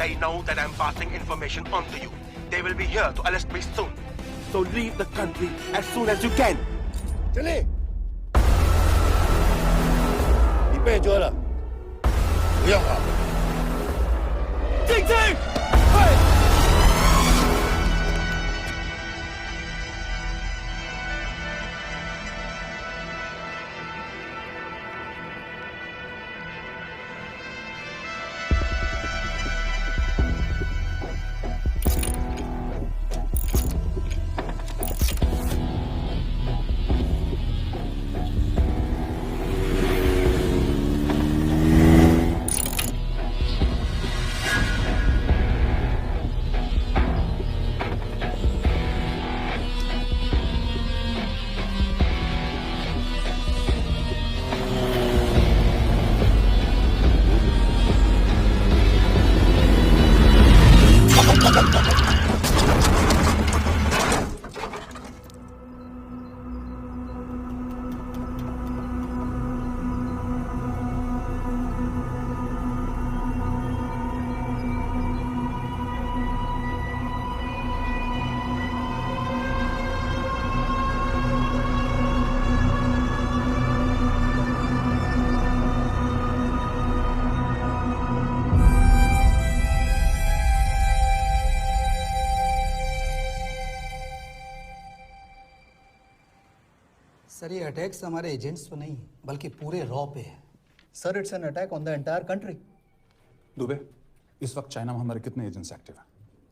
They know that I'm passing information on to you. They will be here to arrest me soon. So leave the country as soon as you can. 经理，你被捉了，不要跑。静静，सर, ये attacks हमारे agents पे नहीं बल्कि पूरे raw पे है। Sir, it's an attack on the entire country. Dubey, इस वक्त चाइना में हमारे कितने एजेंट्स एक्टिव हैं?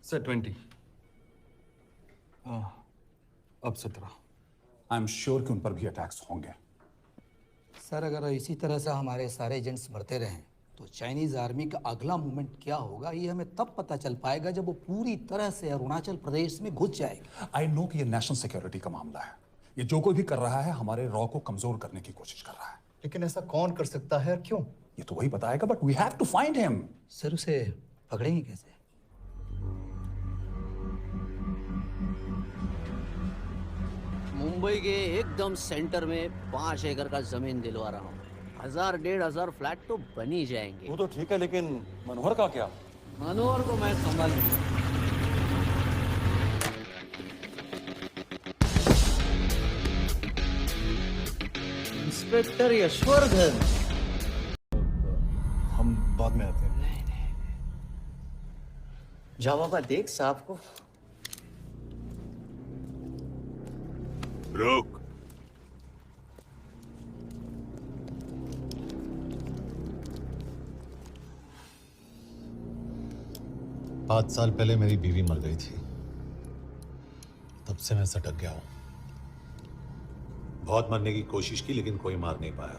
सर 20। अब 17। आई एम श्योर कि उन पर भी अटैक्स होंगे। सर, अगर इसी तरह से हमारे सारे एजेंट्स मरते रहें तो चाइनीज आर्मी का अगला मूवमेंट क्या होगा ये हमें तब पता चल पाएगा जब वो पूरी तरह से अरुणाचल प्रदेश में घुस जाएगी। आई नो कि ये नेशनल सिक्योरिटी का मामला है। ये जो कोई भी कर रहा है हमारे रॉ को कमजोर करने की कोशिश कर रहा है। लेकिन ऐसा कौन कर सकता है और क्यों? ये तो वही बताएगा, but we have to find him. Sir, उसे पकड़ेंगे कैसे? मुंबई के एकदम सेंटर में 5 एकड़ का जमीन दिलवा रहा हूँ। 1000-1500 फ्लैट तो बन ही जाएंगे। वो तो ठीक है, लेकिन मनोहर का क्या? मनोहर को मैं संभाल लूंगा। इंस्पेक्टर यशवर्धन, हम बाद में आते हैं। जाओ बाबा, देख साहब को। रुक। 5 साल पहले मेरी बीवी मर गई थी, तब से मैं सटक गया हूं। बहुत मरने की कोशिश की लेकिन कोई मार नहीं पाया।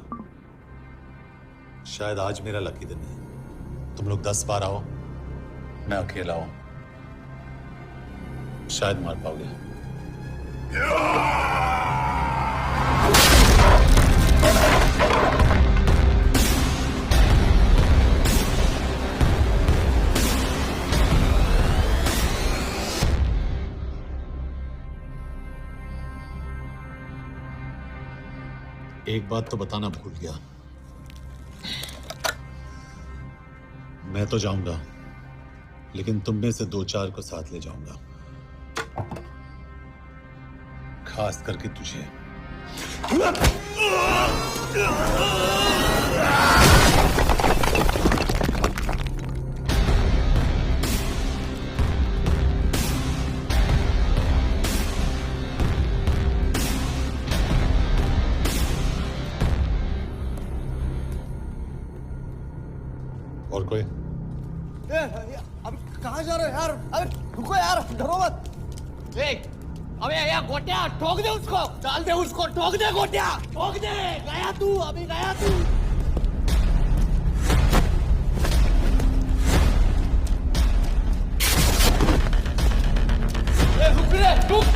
शायद आज मेरा लकी दिन है। तुम लोग 10 बार आओ, मैं अकेला हूं, शायद मार पाओगे। एक बात तो बताना भूल गया, मैं तो जाऊंगा लेकिन तुम में से 2-4 को साथ ले जाऊंगा, खास करके तुझे। और कोई? अब कहाँ जा रहे हो यार? अबे रुको यार, डरो मत। अबे यार गोटिया ठोक दे उसको, डाल दे उसको, ठोक दे गोटिया, ठोक दे। गया तू, अभी गया तू। रुक रे, रुक।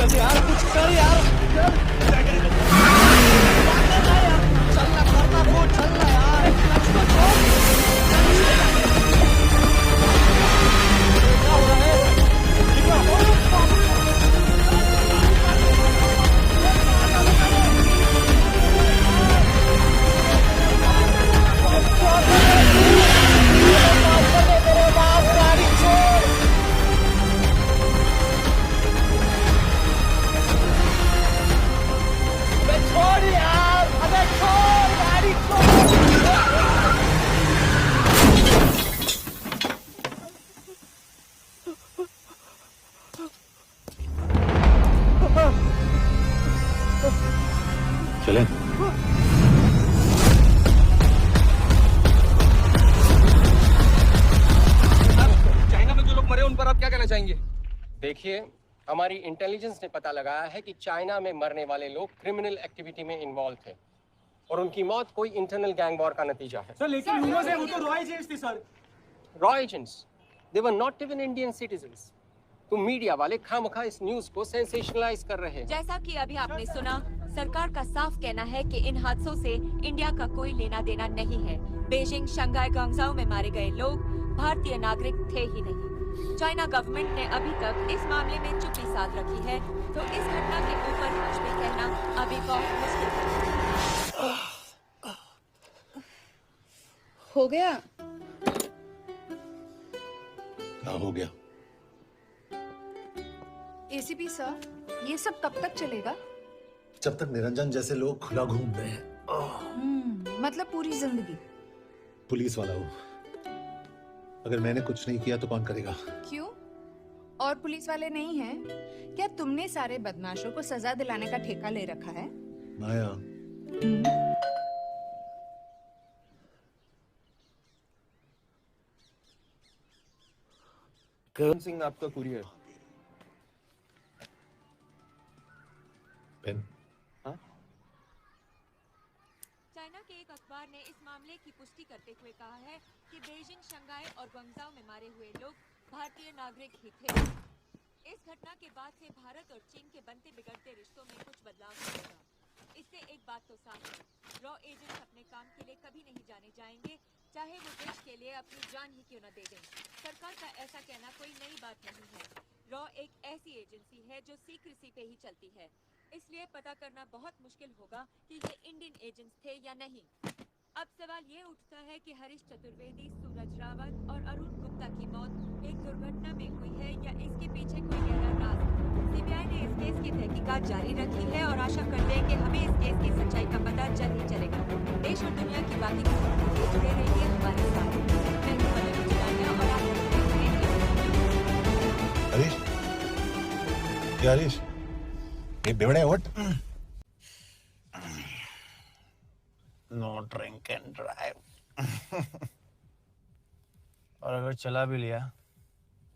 चल यार, कुछ कर यार, चल ना, करना वो, चल ना यार, इसको छोड़। क्या हो रहा है? चलें? चाइना में जो लोग मरे उन पर आप क्या कहना चाहेंगे? देखिए, हमारी इंटेलिजेंस ने पता लगाया है कि चाइना में मरने वाले लोग क्रिमिनल एक्टिविटी में इन्वॉल्व थे और उनकी मौत कोई इंटरनल गैंग वॉर का नतीजा है। सर लेकिन ह्यूमर्स है, वो तो रॉ एजेंट्स थे sir. Raw agents, they were not even Indian citizens. तुम मीडिया वाले खामखा इस न्यूज को सेंसेशनलाइज कर रहे हैं। जैसा कि अभी आपने सुना, सरकार का साफ कहना है कि इन हादसों से इंडिया का कोई लेना देना नहीं है। बीजिंग, शंघाई, ग्वांगझाओ में मारे गए लोग भारतीय नागरिक थे ही नहीं। चाइना गवर्नमेंट ने अभी तक इस मामले में चुप्पी साध रखी है, तो इस घटना के ऊपर कुछ भी कहना अभी बहुत मुश्किल है। हो गया? क्या हो गया? एसीपी सर, ये सब कब तक चलेगा? जब तक निरंजन जैसे लोग खुला घूम रहे हैं। मतलब पूरी जिंदगी? पुलिस वाला हूँ, अगर मैंने कुछ नहीं किया तो कौन करेगा? क्यों? और पुलिस वाले नहीं हैं? क्या तुमने सारे बदमाशों को सजा दिलाने का ठेका ले रखा है? माया, करण सिंह आपका कुरियर। पेन? चाइना के एक अखबार ने इस मामले की पुष्टि करते हुए कहा है कि बीजिंग, शंघाई और ग्वांगझाओ में मारे हुए लोग भारतीय नागरिक ही थे। इस घटना के बाद से भारत और चीन के बनते बिगड़ते रिश्तों में कुछ बदलाव होगा। इससे एक बात तो साफ है, रॉ एजेंट्स अपने काम के लिए कभी नहीं जाने जाएंगे, चाहे वो देश के लिए अपनी जान ही क्यों न दे दें। सरकार का ऐसा कहना कोई नई बात नहीं है। रॉ एक ऐसी एजेंसी है जो सीक्रेसी पे ही चलती है, इसलिए पता करना बहुत मुश्किल होगा कि ये इंडियन एजेंट्स थे या नहीं। अब सवाल ये उठता है कि हरीश चतुर्वेदी, सूरज रावत और अरुण गुप्ता की मौत एक दुर्घटना में हुई है या इसके पीछे कोई गहरा राज है। सीबीआई ने इस केस की तहकीकात जारी रखी है और आशा करते हैं कि हमें इस केस की सच्चाई का पता जल्द ही चलेगा। देश और दुनिया की बाकी खबरों को देखते रहिए हमारे साथ। मैं हूं पल्लवी चिरानिया और आप देख रहे हैं हरीश, ये हरीश, ये बेवड़े उठ। No drink and drive. और अगर चला भी लिया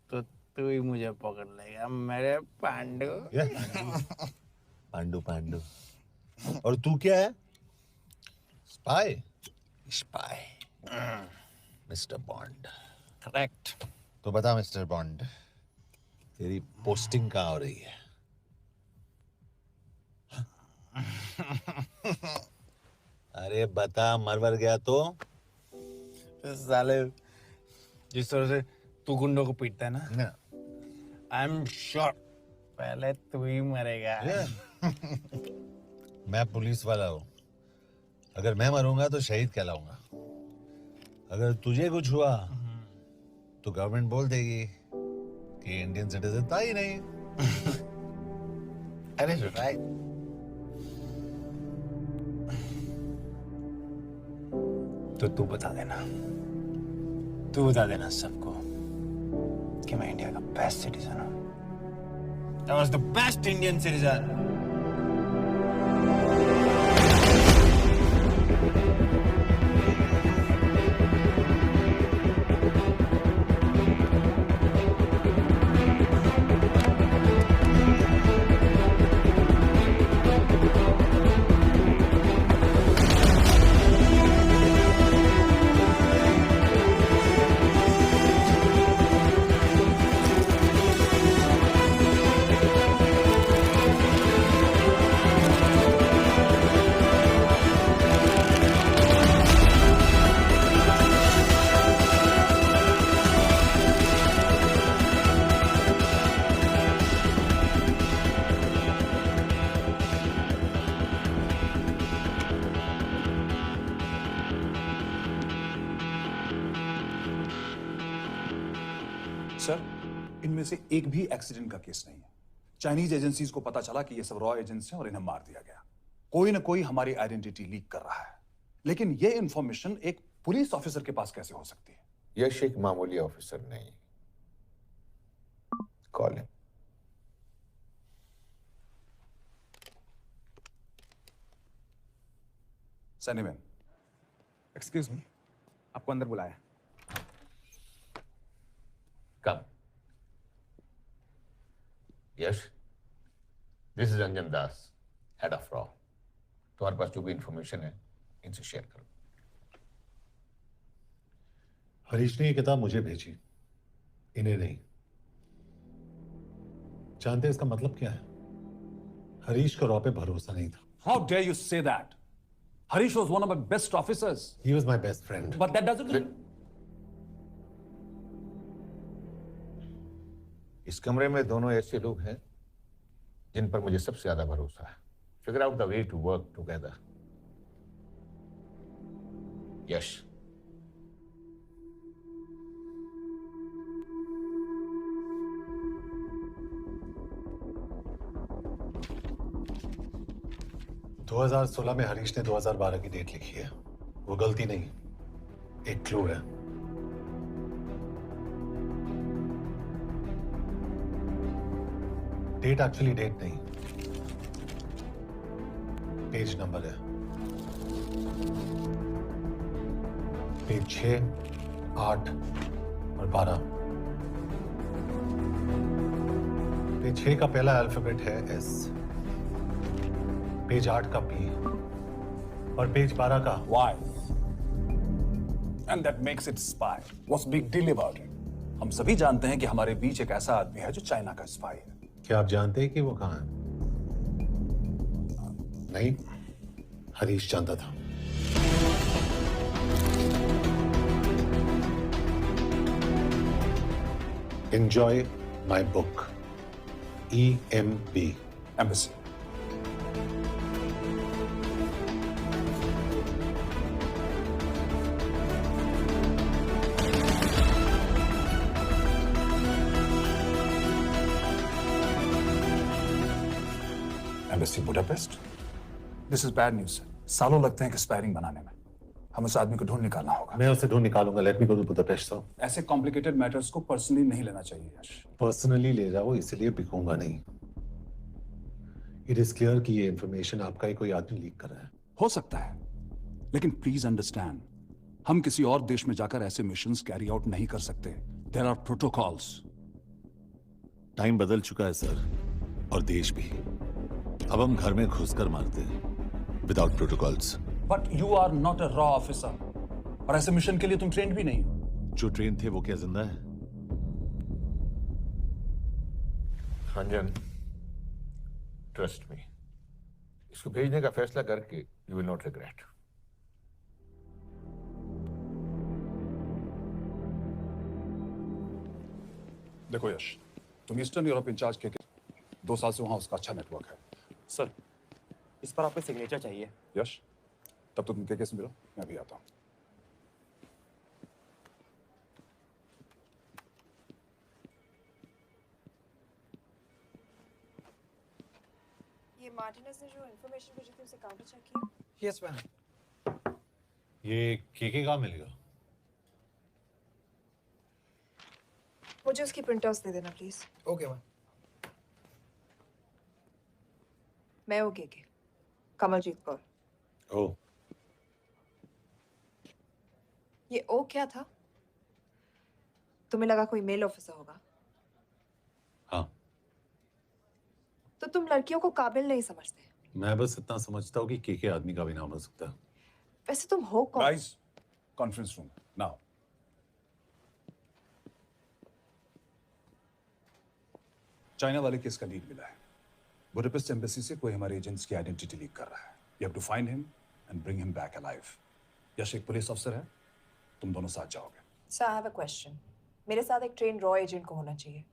तो तू ही मुझे पकड़ लेगा मेरे पांडु। पांडु पांडु। और तू क्या है? Spy. Spy. Mister bond. Correct. तो बता मिस्टर बॉन्ड, तेरी पोस्टिंग कहाँ हो रही है? अरे बता, मरवर गया तो? साले जिस तरह से तू गुंडों को पीटता है ना, आई एम श्योर पहले तू ही मरेगा। मैं पुलिस वाला हूँ, अगर मैं मरूंगा तो शहीद कहलाऊंगा। अगर तुझे कुछ हुआ तो गवर्नमेंट बोल देगी कि इंडियन सिटीजन था ही नहीं। अरे राइट। तो तू बता देना सबको कि मैं इंडिया का बेस्ट सिटीजन हूँ। I was the best Indian citizen. Sir, इनमें से एक भी एक्सीडेंट का केस नहीं है। चाइनीज एजेंसीज को पता चला कि ये सब रॉ एजेंट्स हैं और इन्हें मार दिया गया। कोई ना कोई हमारी आइडेंटिटी लीक कर रहा है, लेकिन ये इंफॉर्मेशन एक पुलिस ऑफिसर के पास कैसे हो सकती है? यश एक मामूली ऑफिसर नहीं। Call him. सनीमैन, एक्सक्यूज मी, आपको अंदर बुलाया। Come. Yash, this is Ranjan Das, head of रॉ। तुम्हारे पास जो भी इंफॉर्मेशन है इनसे शेयर करो। हरीश ने ये किताब मुझे भेजी, इन्हें नहीं। जानते इसका मतलब क्या है? हरीश को रॉ पे भरोसा नहीं था। How dare you say that? Harish was one of my best officers. He was my best friend. But that doesn't. इस कमरे में दोनों ऐसे लोग हैं जिन पर मुझे सबसे ज्यादा भरोसा है। Figure out the way to work together. Yash, दो 2016 में हरीश ने 2012 की डेट लिखी है। वो गलती नहीं, एक क्लू है। डेट एक्चुअली डेट नहीं, पेज नंबर है। पेज 6, 8 और 12। पेज 6 का पहला अल्फाबेट है एस, पेज 8 का पी और पेज 12 का Why? And that makes it spy. What's big deal about it? हम सभी जानते हैं कि हमारे बीच एक ऐसा आदमी है जो चाइना का स्पाई है। क्या आप जानते हैं कि वो कहाँ है? नहीं, हरीश जानता था। Enjoy my book. EMB. Embassy. Embassy Budapest. This is bad news sir. सालों लगते हैं एक्सपायरिंग बनाने में। हमें उस आदमी को ढूंढ निकालना होगा। मैं उसे ढूंढ निकालूंगा। Let me go to Budapest sir. ऐसे कॉम्प्लिकेटेड मैटर्स को पर्सनली नहीं लेना चाहिए यश। पर्सनली ले जाओ, इसलिए बिकूंगा नहीं। इट इज क्लियर कि ये इंफॉर्मेशन आपका ही कोई आदमी लीक कर रहा है। हो सकता है, लेकिन प्लीज अंडरस्टैंड, हम किसी और देश में जाकर ऐसे मिशंस कैरी आउट नहीं कर सकते। There are protocols. टाइम बदल चुका है सर, और देश भी। अब हम घर में घुसकर मारते हैं without protocols. But you are not a रॉ ऑफिसर, और ऐसे मिशन के लिए तुम ट्रेंड भी नहीं हो। जो ट्रेन थे वो क्या जिंदा है? रंजन, ट्रस्ट मी, इसको भेजने का फैसला करके यू विल नॉट रिग्रेट। देखो यश, तुम ईस्टर्न यूरोप इंचार्ज के 2 साल से वहां उसका अच्छा नेटवर्क है। सर, इस पर आपको सिग्नेचर चाहिए। यश, तब तो तुम के से मिलो, मैं भी आता हूं। ये मार्टिनेज ने जो इन्फॉर्मेशन भेजी थी उसे काउंटर चेक किया? Yes ma'am. ये केके कहाँ मिलेगा? मुझे उसकी प्रिंटआउट्स दे देना प्लीज। Okay ma'am. मैं हूँ केके, कमलजीत कौर। ओह, ये ओ क्या था? तुम्हें लगा कोई मेल ऑफिसर होगा? हाँ। तो तुम लड़कियों को काबिल नहीं समझते। मैं बस इतना समझता हूँ कि केके आदमी का भी नाम हो सकता है। वैसे तुम हो कौन? Guys, conference room now. China वाले केस का लीड मिला है। बुडापेस्ट एम्बेसी से कोई हमारे एजेंट्स की आइडेंटिटी लीक कर रहा है। You have to find him and bring him back alive. Yash एक पुलिस अफसर है, तुम दोनों साथ जाओगे। Sir, I have a question. मेरे साथ एक ट्रेन रॉ एजेंट को होना चाहिए।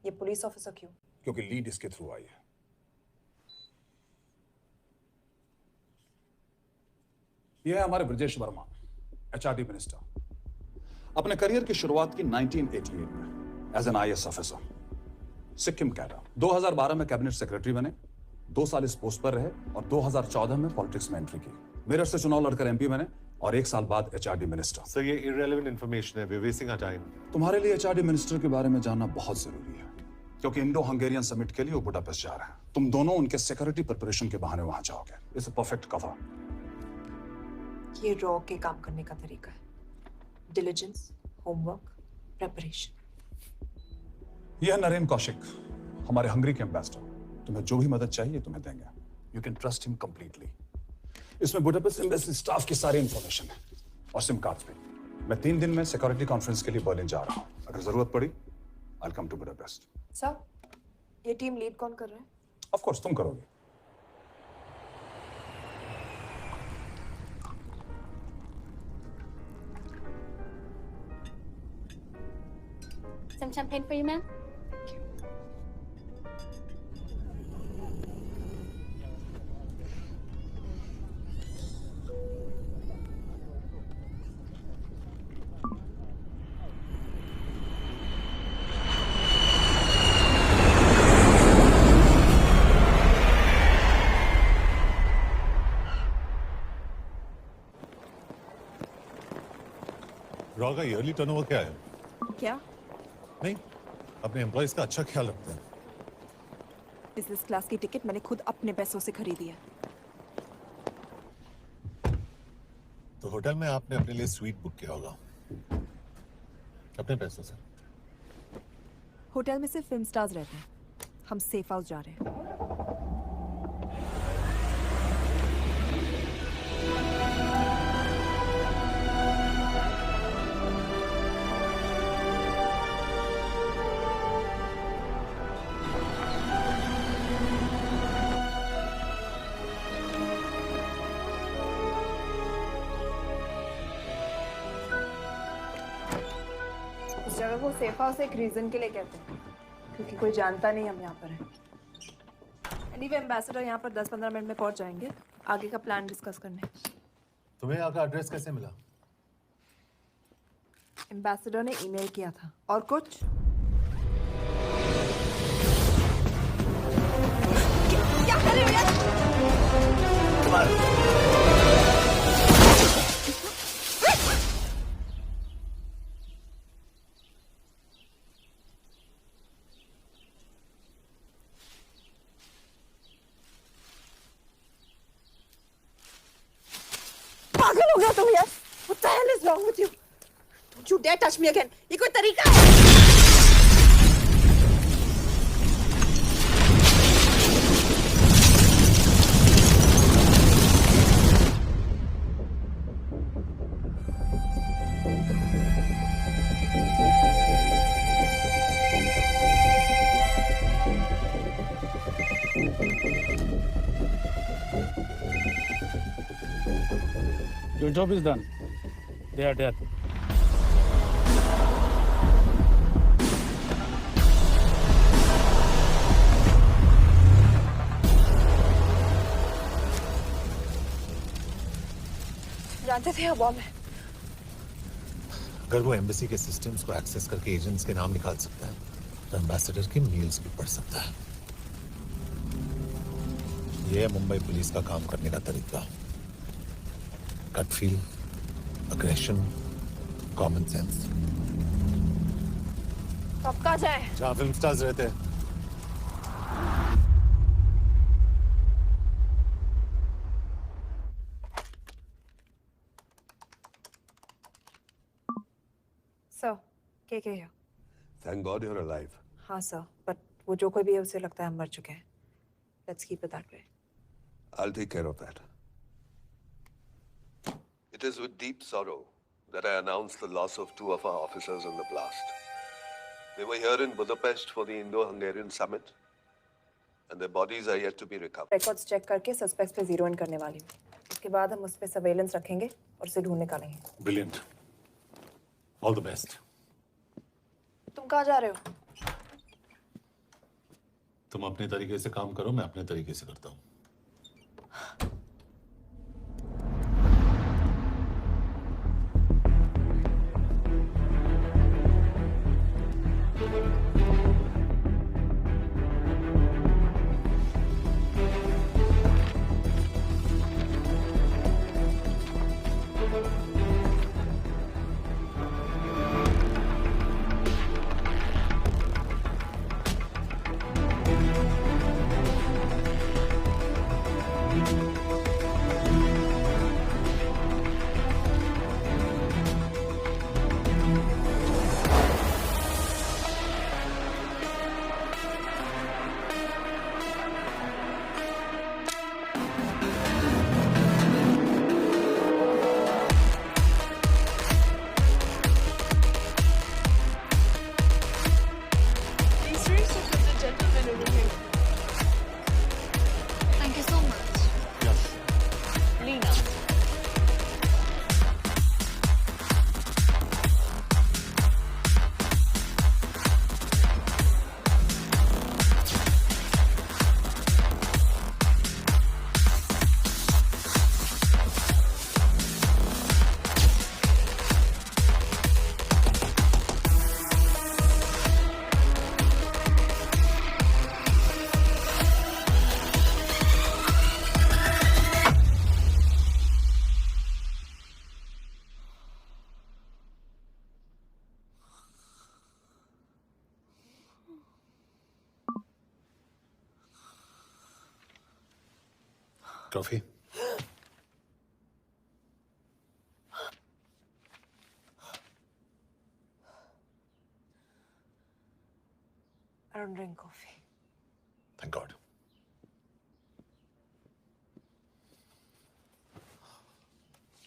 ये पुलिस ऑफिसर क्यों? क्योंकि लीड इसके थ्रू आई है। यह है हमारे ब्रजेश वर्मा, एचआरडी मिनिस्टर। अपने करियर की शुरुआत की 1988 में as an IAS officer, Sikkim cadre. 2012 में कैबिनेट सेक्रेटरी बने, 2 साल इस पोस्ट पर रहे और 2014 में पॉलिटिक्स में एंट्री की। मेरठ से चुनाव लड़कर एमपी बने और 1 साल बाद एचआरडी मिनिस्टर। सर, ये इररिलेवेंट इंफॉर्मेशन है, we are wasting our time. तुम्हारे लिए एचआरडी मिनिस्टर के बारे में जानना बहुत जरूरी है, क्योंकि इंडो हंगेरियन समिट के लिए वो बुडापेस्ट जा रहे हैं। तुम दोनों उनके सिक्योरिटी प्रिपरेशन के बहाने वहां जाओगे। It's a perfect cover. ये रॉ के काम करने का तरीका है। Diligence, homework, preparation. यह नरेन कौशिक, हमारे हंगरी के एम्बेसडर। तुम्हें जो भी मदद चाहिए तुम्हें देंगे। You can trust him completely. इसमें बुडापेस्ट एम्बेसी स्टाफ की सारी इंफॉर्मेशन है और सिम कार्ड्स भी। मैं 3 दिन में सिक्योरिटी कॉन्फ्रेंस के लिए बर्लिन जा रहा हूँ। अगर जरूरत पड़ी, I will come to Budapest. Sir, ये टीम लीड कौन कर रहा है? ऑफ कोर्स तुम करोगे। Some champagne for you, ma'am? Raw का ईयरली टर्नओवर क्या है? क्या? नहीं, अपने एम्प्लॉइज का अच्छा ख्याल रखते हैं। बिजनेस क्लास की टिकट मैंने खुद अपने पैसों से खरीदी है। तो होटल में आपने अपने लिए स्वीट बुक किया होगा अपने पैसों से। होटल में सिर्फ फिल्म स्टार्स रहते हैं। हम सेफ हाउस जा रहे हैं। इस जगह को सेफ हाउस एक रीजन के लिए कहते हैं, क्योंकि कोई जानता नहीं हम यहाँ पर हैं। एनीवे, एम्बेसडर यहाँ पर 10-15 मिनट में पहुँच जाएंगे आगे का प्लान डिस्कस करने। तुम्हें यहाँ का एड्रेस कैसे मिला? एम्बेसडर ने ईमेल किया था। और कुछ? क्या कर रहे हो? पागल हो गया तुम यार? What the hell is wrong with you? Don't you dare touch me again. ये कोई तरीका है? Your job is done. They are dead. जानते थे यहाँ बॉम्ब है। अगर वो एम्बेसी के सिस्टम्स को एक्सेस करके एजेंट्स के नाम निकाल सकता है तो एम्बेसडर की मेल्स भी पढ़ सकता है। ये है मुंबई पुलिस का काम करने का तरीका। Gut feel, aggression, common sense. तो अब कहाँ जाए? जहाँ फिल्म स्टार्स रहते हैं। सर, के here? Thank God you're alive. हाँ सर, but वो जो कोई भी है उसे लगता है हम मर चुके हैं। Let's keep it that way. I'll take care of that. It is with deep sorrow that I announce the loss of 2 of our officers in the blast. They were here in Budapest for the Indo-Hungarian summit, and their bodies are yet to be recovered. Records check करके suspects पे zero in करने वाली हूँ। उसके बाद हम उस पे surveillance रखेंगे और उसे ढूंढ निकालेंगे। Brilliant. All the best. तुम कहाँ जा रहे हो? तुम अपने तरीके से काम करो, मैं अपने तरीके से करता हूँ। Coffee? I don't drink coffee. Thank God.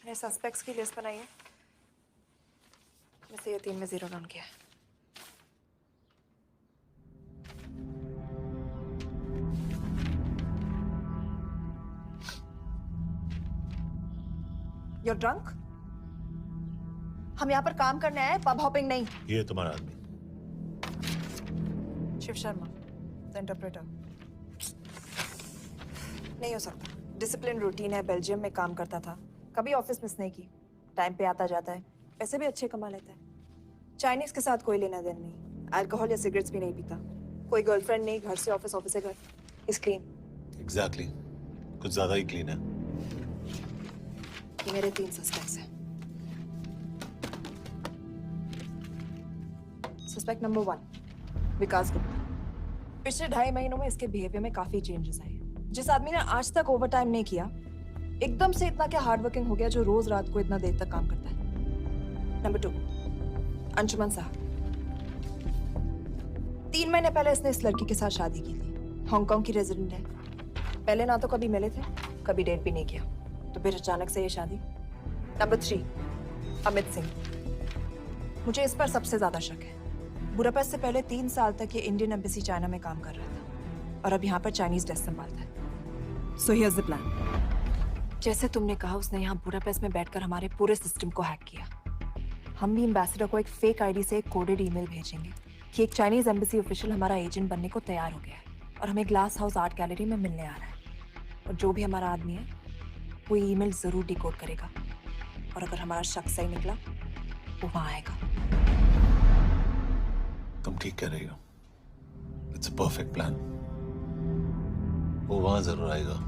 मैंने सस्पेक्ट्स की लिस्ट बनाई है। मैं से ये 3 में 0 डाउन किया है। You're drunk? हम यहाँ पर काम करने आए, पब हॉपिंग नहीं। ये तुम्हारा आदमी। Shiv Sharma, the interpreter. नहीं हो सकता। डिसिप्लिन रूटीन है, बेल्जियम में काम करता था, कभी ऑफिस मिस नहीं की, टाइम पे आता जाता है, पैसे भी अच्छे कमा लेता है। चाइनीज के साथ कोई लेना देना नहीं, अल्कोहल या सिगरेट्स भी नहीं पीता, कोई गर्लफ्रेंड नहीं, घर से ऑफिस, ऑफिस से घर। Is clean. एग्जैक्टली, कुछ ज्यादा ही क्लीन है। ये मेरे 3 सस्पेक्ट्स हैं। सस्पेक्ट नंबर 1, विकास गुप्ता। पिछले 2.5 महीनों में इसके बिहेवियर में काफी चेंजेस आए। जिस आदमी ने आज तक ओवरटाइम नहीं किया, एकदम से इतना क्या हार्ड वर्किंग हो गया जो रोज रात को इतना देर तक काम करता है? नंबर 2, अंशुमन साहब। 3 महीने पहले इसने इस लड़की के साथ शादी की थी। हांगकांग की रेजिडेंट है। पहले ना तो कभी मिले थे, कभी डेट भी नहीं किया, तो फिर अचानक से ये शादी। नंबर 3, अमित सिंह। मुझे इस पर सबसे ज्यादा शक है। बुडापेस्ट से पहले 3 साल तक ये इंडियन एम्बेसी चाइना में काम कर रहा था और अब यहाँ पर चाइनीज डेस्क संभालता है। So here's the plan. जैसे तुमने कहा, उसने यहाँ बुडापेस्ट में बैठकर हमारे पूरे सिस्टम को हैक किया। हम भी एम्बेसडर को एक फेक आईडी से एक कोडेड ईमेल भेजेंगे कि एक चाइनीज एम्बेसी ऑफिशियल हमारा एजेंट बनने को तैयार हो गया है और हमें ग्लास हाउस आर्ट गैलरी में मिलने आ रहा है। और जो भी हमारा आदमी है वो ईमेल जरूर डिकोड करेगा और अगर हमारा शक सही निकला वो वहां आएगा। तुम ठीक कह रही हो। It's a perfect plan. वो वहां जरूर आएगा।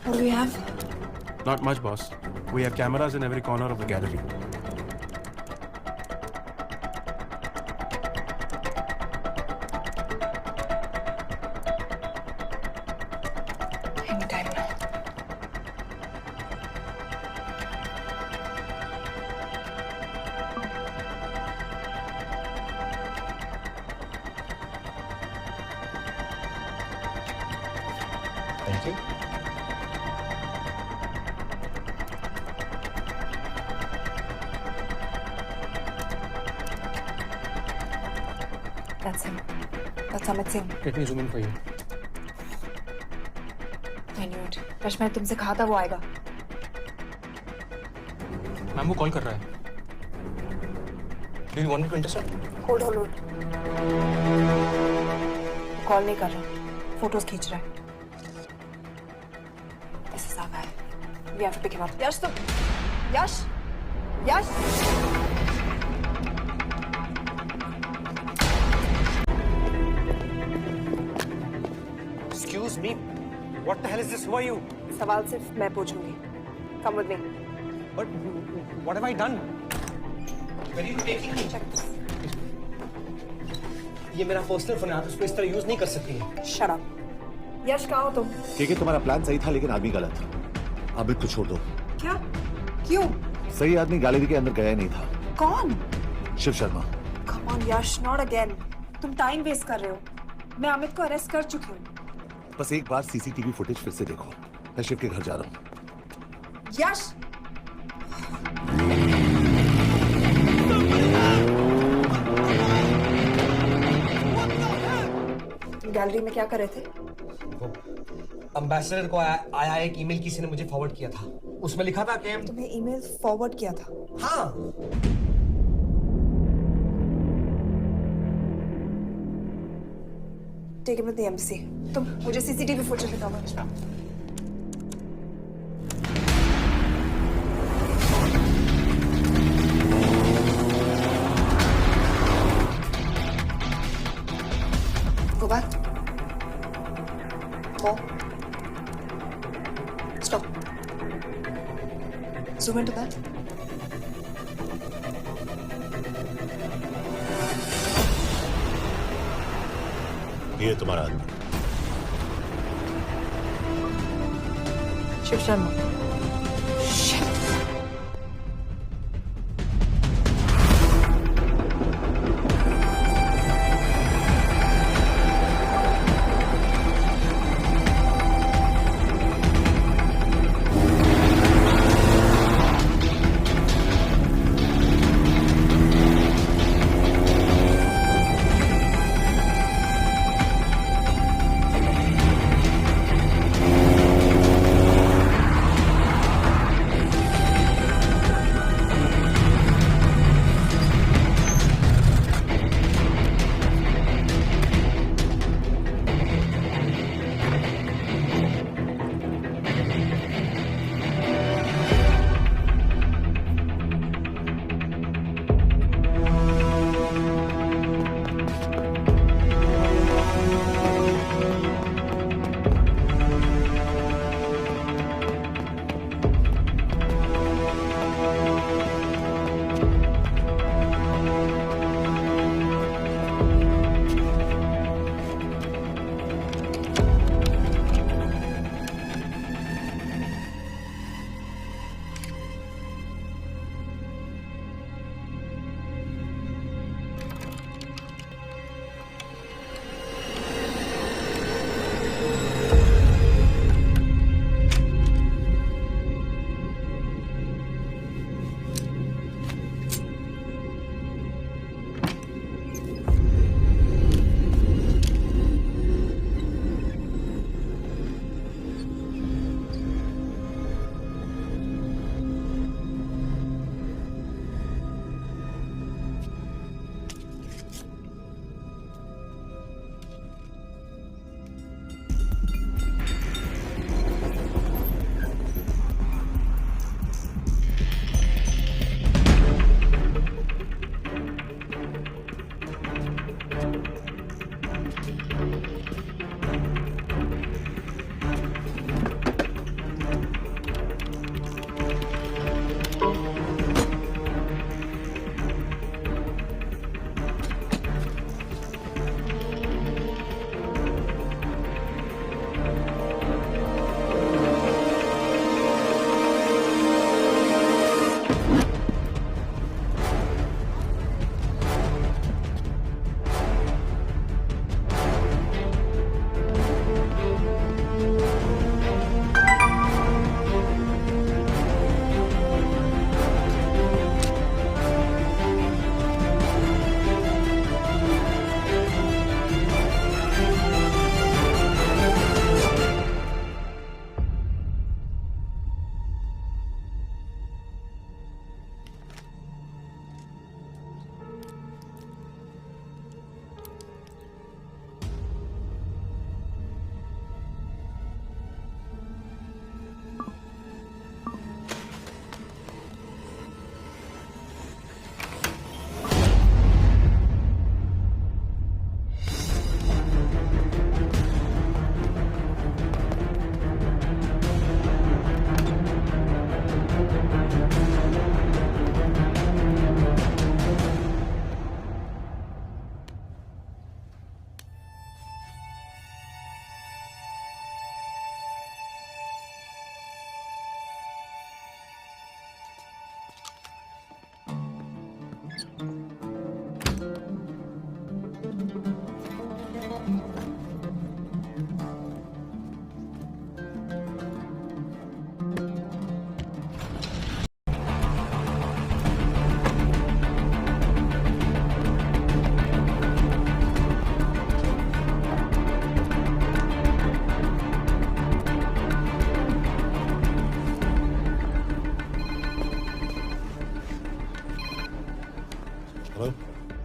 What do we have? Not much, boss. We have cameras in every corner of the gallery. Anytime now. Thank you. That's him. That's Amit Singh. Let me zoom in for you. I knew it. Rush मैंने तुमसे कहा था वो आएगा। Ma'am वो call कर रहा है। Do you want me to intercept? Hold. Call नहीं कर रहा, फोटोज खींच रहा है। This is our guy. We have to pick him up. यश तुम, यश। Excuse me. What the hell is this? Who are you? सवाल सिर्फ मैं पूछूंगी। Come with me. But what have I done? Where are you taking me? Check this. ये मेरा personal phone है, आप इसको इस तरह यूज नहीं कर सकती हैं। Shut up. यश कहाँ हो तुम? ठीक है, तुम्हारा प्लान सही था लेकिन आदमी गलत। अमित को छोड़ दो। क्या? क्यों? सही आदमी गैलरी के अंदर गया ही नहीं था। कौन? Shiv Sharma. Come on Yash, not again. तुम टाइम वेस्ट कर रहे हो। मैं अमित को अरेस्ट कर चुकी हूँ। बस एक बार सीसीटीवी फुटेज फिर से देखो। मैं शिव के घर जा रहा हूँ। यश! गैलरी में क्या कर रहे थे? एम्बेसडर को आया एक ईमेल किसी ने मुझे फॉरवर्ड किया था। उसमें लिखा था कि तुम्हें ईमेल फॉरवर्ड किया था? हाँ। Take him to the embassy. तुम मुझे सीसीटीवी फुटेज दिखाओ। Go back. More. Stop. Zoom into that. ये तुम्हारा आदमी। शिव शर्मा।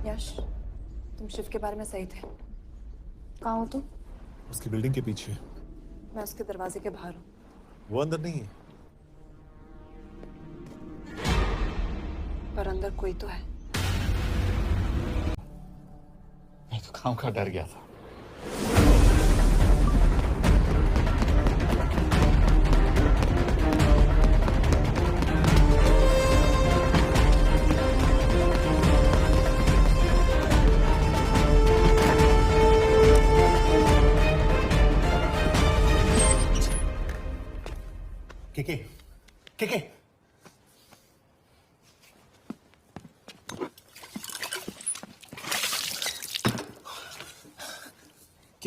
यश, तुम शिव के बारे में सही थे। कहाँ हो तुम? उसकी बिल्डिंग के पीछे। मैं उसके दरवाजे के बाहर हूँ। वो अंदर नहीं है। पर अंदर कोई तो है। मैं तो खाऊं खा डर गया था।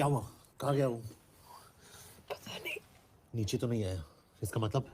क्या हुआ? कहाँ गया वो? पता नहीं। नीचे तो नहीं आया, इसका मतलब?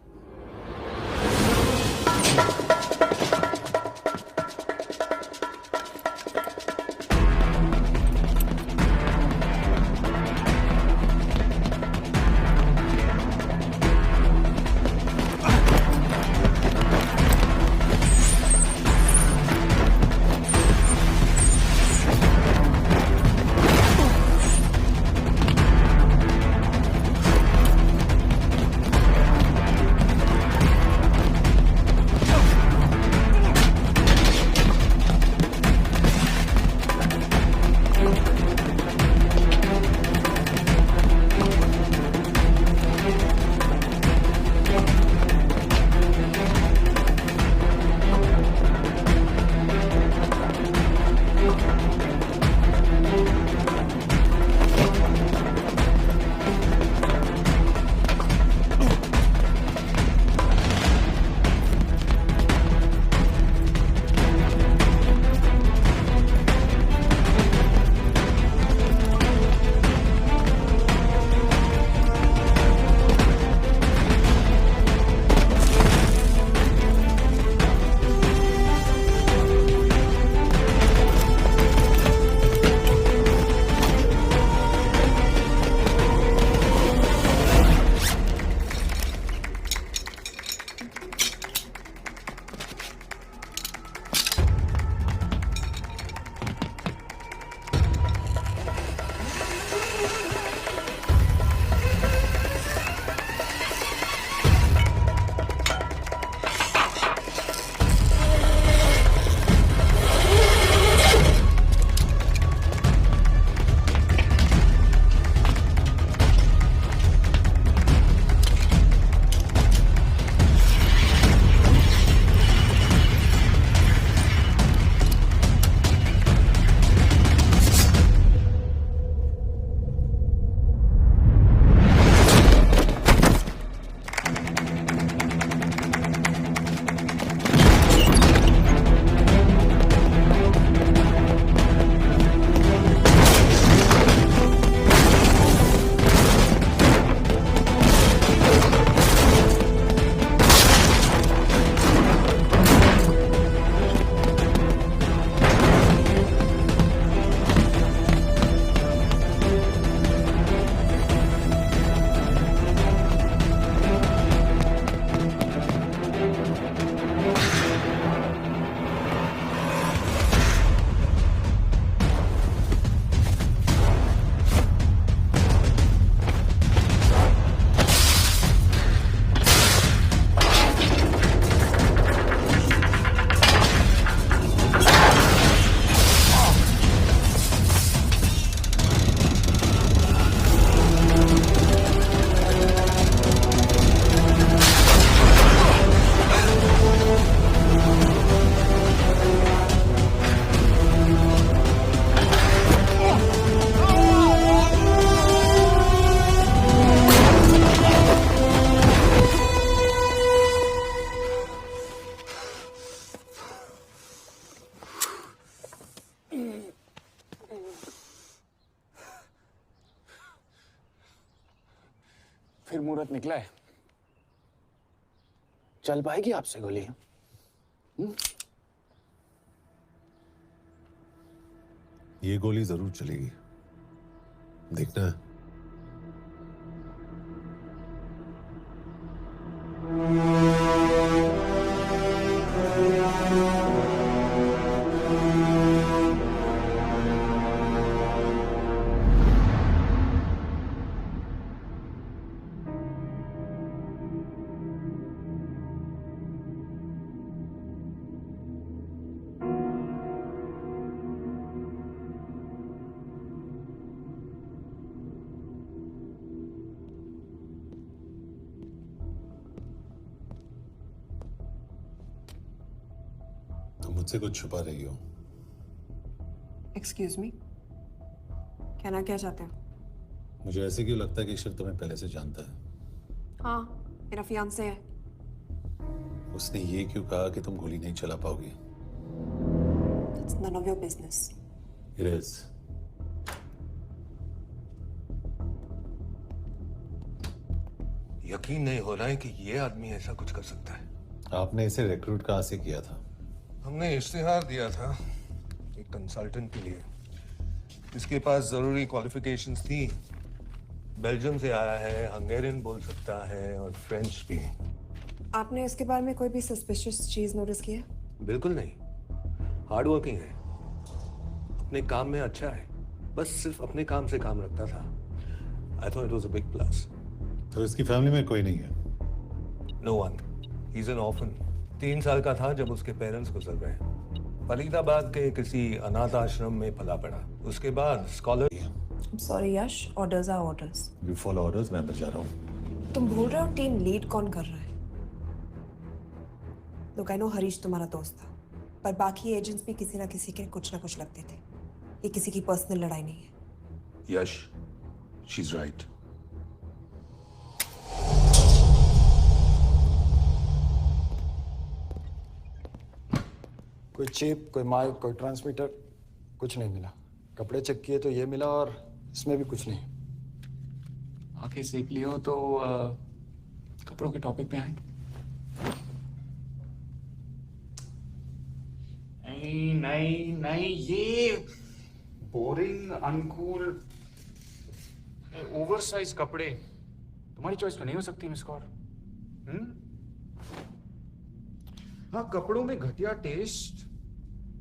फिर मुहूर्त निकला है, चल पाएगी आपसे गोली? ये गोली जरूर चलेगी, देखना है। मुझसे कुछ छुपा रही हो। एक्सक्यूज मी, कहना क्या चाहते हो? मुझे ऐसे क्यों लगता है कि ईश्वर तुम्हें पहले से जानता है? हाँ, मेरा फियांसे है। उसने ये क्यों कहा कि तुम गोली नहीं चला पाओगी? It's none of your business. It is. यकीन नहीं हो रहा है कि ये आदमी ऐसा कुछ कर सकता है। आपने इसे रिक्रूट कहाँ से किया था? हमने इश्तिहार दिया था एक कंसल्टेंट के लिए, इसके पास जरूरी क्वालिफिकेशंस थी। बेल्जियम से आया है, हंगेरियन बोल सकता है और फ्रेंच भी। आपने इसके बारे में कोई भी सस्पिशियस चीज नोटिस की है? बिल्कुल नहीं, हार्ड वर्किंग है, अपने काम में अच्छा है, बस सिर्फ अपने काम से काम रखता था। I thought it was a big plus. तो इसकी फैमिली में कोई नहीं है? No one, he is an orphan. 3 साल का था जब उसके पेरेंट्स गुजर गए। फरीदाबाद के किसी अनाथ आश्रम में पला पड़ा। उसके बाद scholar. Sorry Yash, orders are orders. You follow orders, मैं अंदर जा रहा हूँ। तुम भूल रहे हो टीम लीड कौन कर रहा है? लोग आई नो हरीश तुम्हारा दोस्त था, पर बाकी एजेंट्स भी किसी ना किसी के कुछ ना कुछ लगते थे। ये किसी की पर्सनल लड़ाई नहीं है। यश, शी इज राइट। कोई चिप, कोई माइक, कोई ट्रांसमीटर, कुछ नहीं मिला। कपड़े चेक किए तो ये मिला और इसमें भी कुछ नहीं। आंखें सेक लियो तो कपड़ों के टॉपिक पे आए। नहीं नहीं नहीं, ये बोरिंग, अनकूल, ओवरसाइज कपड़े तुम्हारी चॉइस तो नहीं हो सकती मिस कौर। हाँ, कपड़ों में घटिया टेस्ट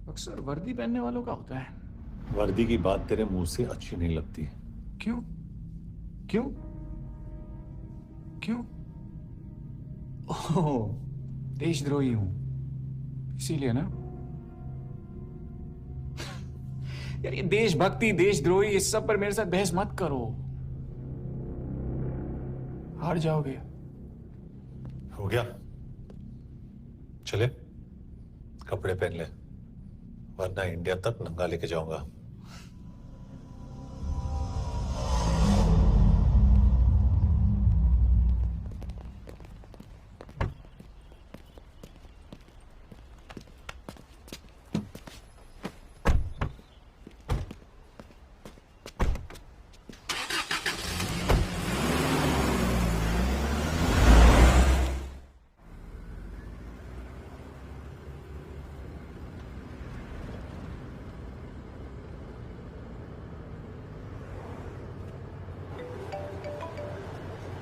अक्सर वर्दी पहनने वालों का होता है। वर्दी की बात तेरे मुंह से अच्छी नहीं लगती। क्यों क्यों क्यों? ओह, देशद्रोही हूं इसीलिए ना। यार ये देशभक्ति, देशद्रोही, इस सब पर मेरे साथ बहस मत करो, हार जाओगे। हो गया, चले कपड़े पहन ले, वरना इंडिया तक नंगा लेके जाऊंगा।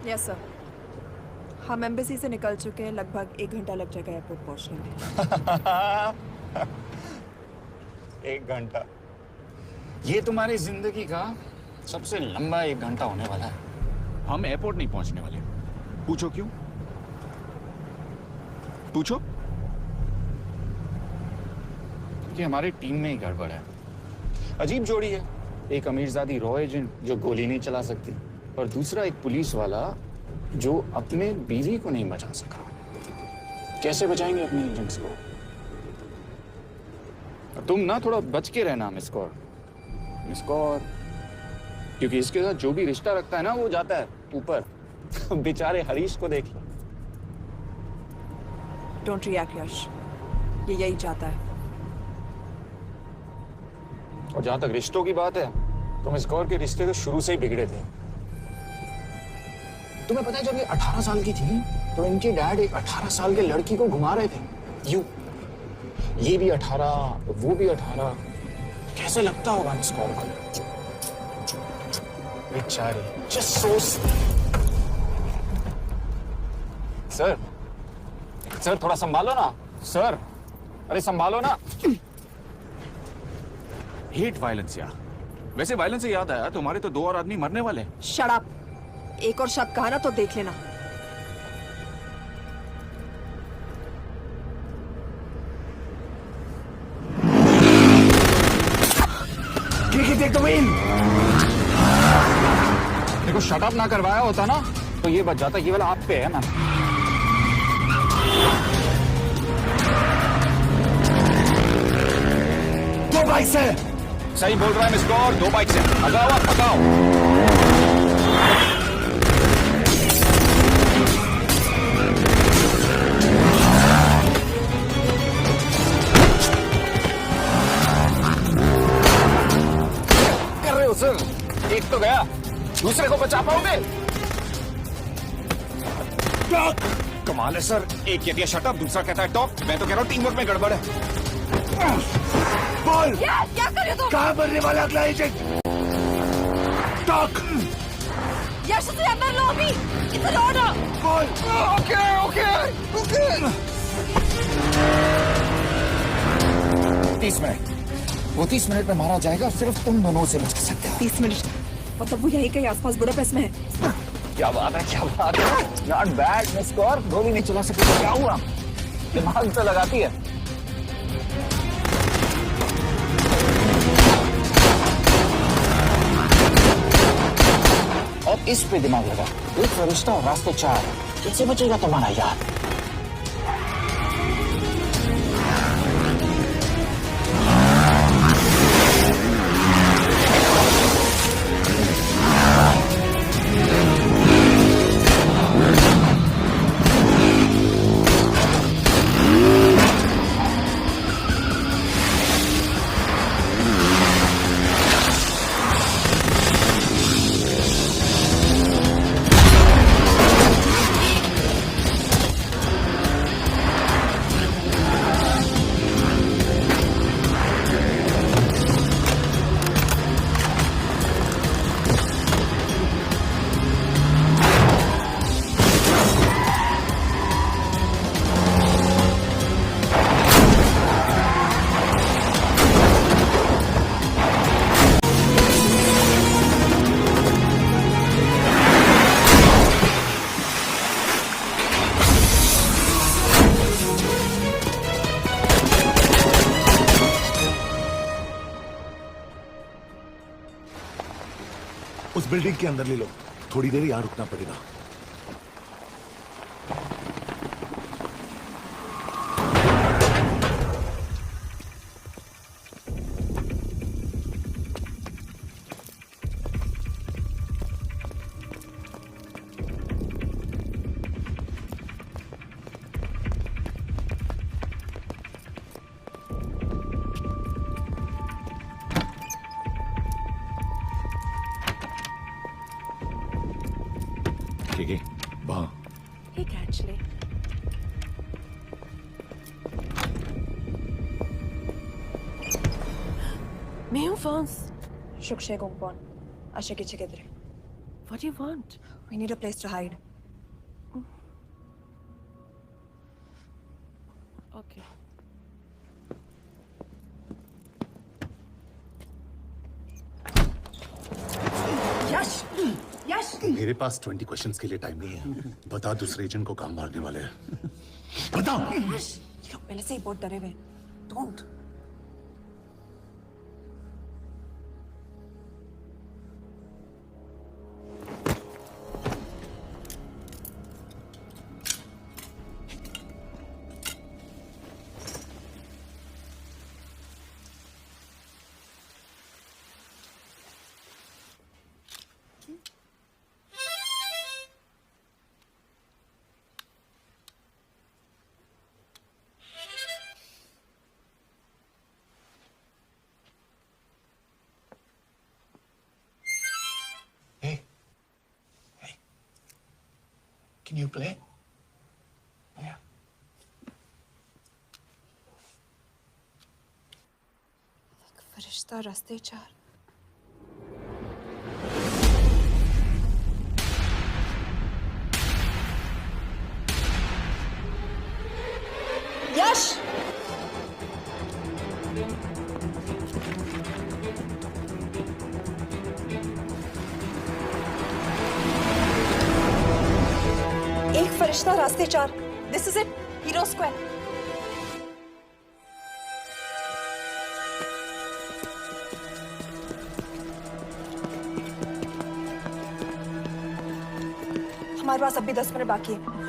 यस सर, हम एम्बेसी से निकल चुके हैं। लगभग 1 घंटा लग जाएगा एयरपोर्ट पहुंचने में। 1 घंटा? ये तुम्हारी जिंदगी का सबसे लंबा 1 घंटा होने वाला है। हम एयरपोर्ट नहीं पहुंचने वाले। पूछो क्यों? पूछो। कि हमारी टीम में ही गड़बड़ है। अजीब जोड़ी है, एक अमीरजादी रॉ एजेंट जो गोली नहीं चला सकती, और दूसरा एक पुलिस वाला जो अपने बीवी को नहीं बचा सका। कैसे बचाएंगे अपने एजेंट्स को? तुम ना थोड़ा बच के रहना मिस कौर, मिस कौर, क्योंकि इसके साथ जो भी रिश्ता रखता है ना वो जाता है ऊपर। बेचारे हरीश को देख लो। डोंट रिएक्ट यश, ये यही चाहता है। और जहां तक रिश्तों की बात है, तो मिस कौर के रिश्ते तो शुरू से ही बिगड़े थे। तुम्हें पता है जब ये 18 साल की थी तो इनके डैड एक 18 साल के लड़की को घुमा रहे थे। यूं, ये भी 18, वो भी 18। कैसे लगता होगा मिस कौर को? बेचारी, जस्ट सो। सर थोड़ा संभालो ना सर, अरे संभालो ना। हेट वायलेंस यार। वैसे वायलेंस से याद आया, तुम्हारे तो 2 और आदमी मरने वाले हैं। Shut up. एक और शब्द कहा ना तो देख लेना। देखो शट अप ना करवाया होता ना तो ये बच जाता। ये वाला आप पे है ना। दो बाइक से। सही बोल रहा है मिस कौर, 2 बाइक से। भगाओ आप, भगाओ। सर, एक तो गया, दूसरे को बचा पाओगे? कमाल है सर, एक कहती है शट अप, दूसरा कहता है टॉप। मैं तो कह रहा हूँ टीम वर्क में गड़बड़ है। बोल क्या कर रहे हो तुम? कहाँ बनने वाला अगला एजेंट? टॉक। यश से अंदर लो अभी। It's an order. बोल। Okay okay okay. 30 मिनट, वो 30 मिनट में मारा जाएगा, सिर्फ तुम दोनों से बच सकते हो। 30 मिनट मतलब वो यही कहीं आसपास बुडापेस्ट में है। क्या बात है, क्या बात है। नॉट बैड मिस कौर, गोली नहीं चला सके तो क्या हुआ, दिमाग तो लगाती है। और इस पे दिमाग लगा, एक फरिश्ता और रास्ते 4, कैसे बचेगा तुम्हारा यार। उस बिल्डिंग के अंदर ले लो, थोड़ी देर यहां रुकना पड़ेगा। ठीक है, वहां। ठीक है एक्चुअली। मैं हूँ फ्रांस। शुक्शे गोंगपॉन। आशा की चिकेदरे। What do you want? We need a place to hide. Okay. यश, यश। मेरे पास 20 क्वेश्चंस के लिए टाइम नहीं है। बता दूसरे एजेंट को कहाँ मारने वाले हैं। बता। यश, ये लोग पहले से ही बहुत डरे हुए हैं। Don't. Can you play? Yeah. फरिश्ता रास्ते 4। यश। एक फरिश्ता रास्ते 4। This is it, hero square. हमारे पास अभी 10 मिनट बाकी है।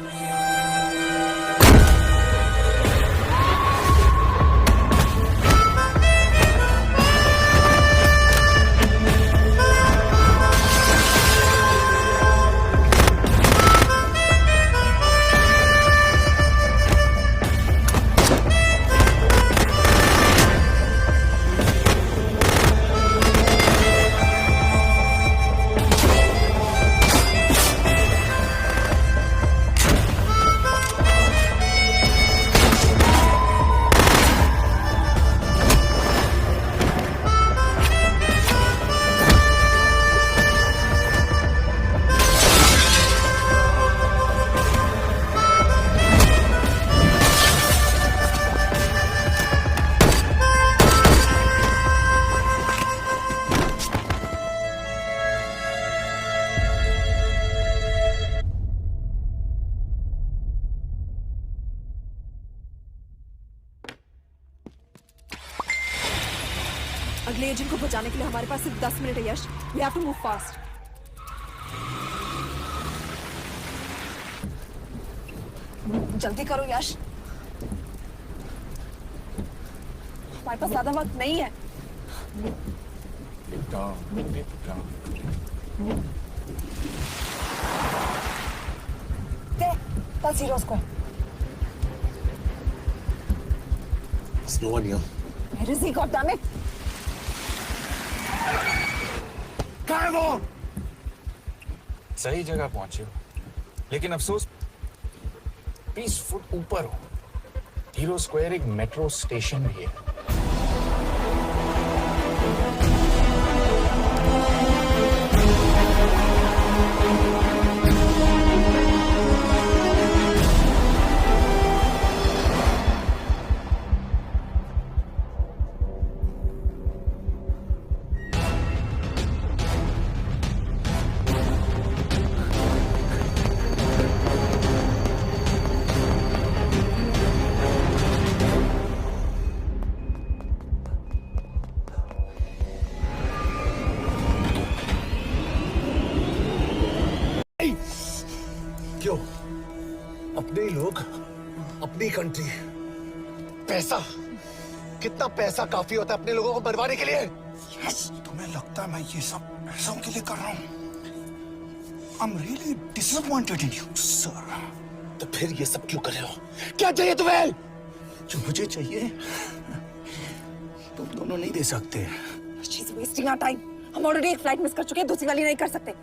अगले एजेंट को बचाने के लिए हमारे पास सिर्फ 10 मिनट है Yash. We have to move fast. जल्दी करो यश, हमारे पास ज्यादा वक्त नहीं है। That's Zero Square. There's no one here. Where is he? God damn it! कहाँ है वो? सही जगह पहुंचे हो, लेकिन अफसोस 20 फुट ऊपर हो। हीरो स्क्वायर एक मेट्रो स्टेशन भी है। क्यों? अपने ही लोग, अपनी कंट्री, पैसा, कितना पैसा काफी होता है अपने लोगों को मरवाने के लिए? यस, तुम्हें लगता है मैं ये सब पैसों के लिए कर रहा हूँ? I'm really disappointed in you, sir. तो फिर ये सब क्यों कर रहे हो? क्या चाहिए तुम्हें? जो मुझे चाहिए तुम दोनों नहीं दे सकते। She's wasting our time. हम ऑलरेडी एक फ्लाइट मिस कर चुके हैं, दूसरी वाली नहीं कर सकते।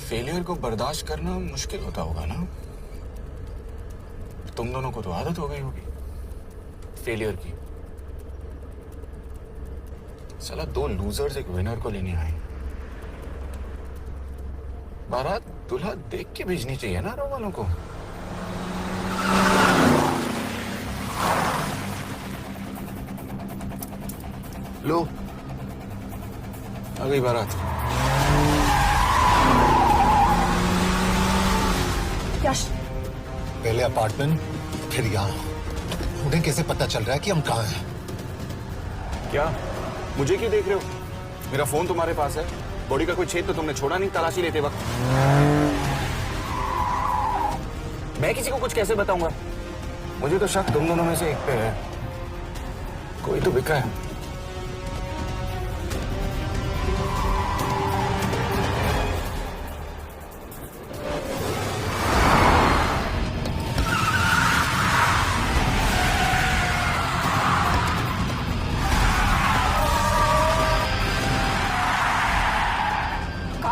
फेलियर को बर्दाश्त करना मुश्किल होता होगा ना? तुम दोनों को तो आदत हो गई होगी फेलियर की। साला 2 लूजर्स एक विनर को लेने आए। बारात दूल्हा देख के भेजनी चाहिए ना रो वालों को। लो आ गई बारात। यश, पहले अपार्टमेंट, फिर यहाँ। उन्हें कैसे पता चल रहा है कि हम कहाँ हैं? क्या मुझे क्यों देख रहे हो? मेरा फोन तुम्हारे पास है, बॉडी का कोई छेद तो तुमने छोड़ा नहीं तलाशी लेते वक्त। मैं किसी को कुछ कैसे बताऊंगा? मुझे तो शक तुम दोनों में से एक पे है। कोई तो बिका है।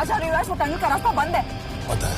जा रही हो? वो टनल का रास्ता बंद है। पता है।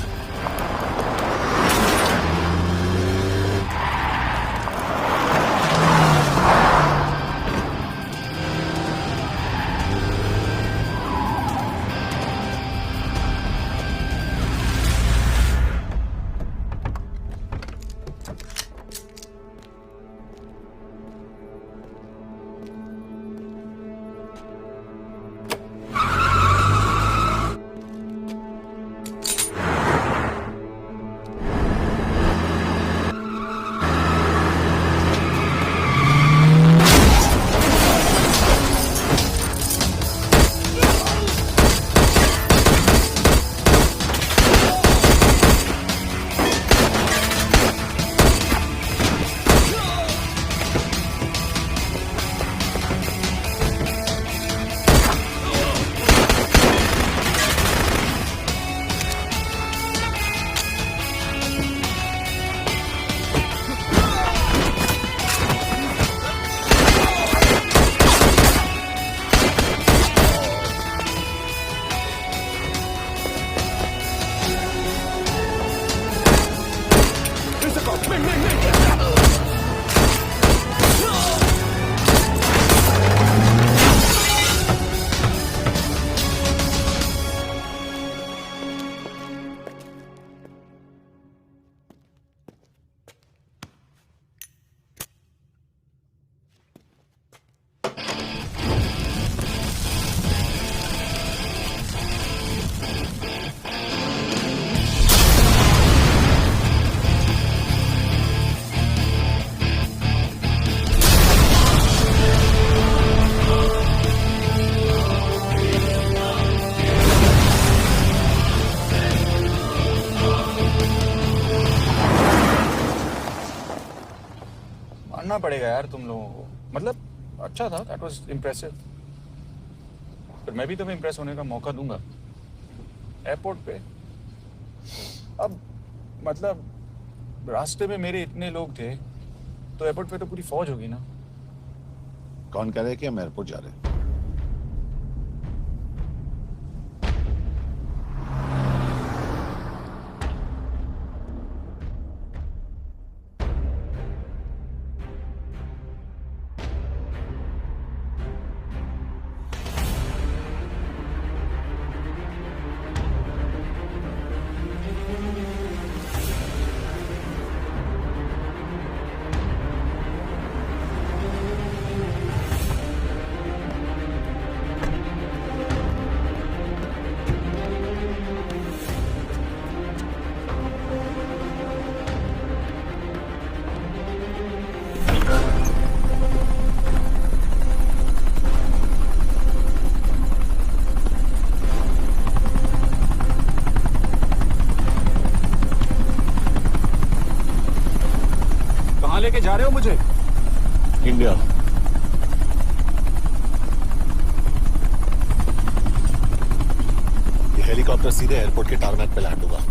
मानना पड़ेगा यार तुम लोगों को, मतलब अच्छा था, दैट वाज इम्प्रेसिव। पर मैं भी तुम्हें इम्प्रेस होने का मौका दूंगा एयरपोर्ट पे। अब मतलब रास्ते में मेरे इतने लोग थे तो एयरपोर्ट पे तो पूरी फौज होगी ना। कौन कह रहे हैं कि हम एयरपोर्ट जा रहे हैं? लेके जा रहे हो मुझे? इंडिया। ये हेलीकॉप्टर सीधे एयरपोर्ट के टारमैक पे लैंड होगा।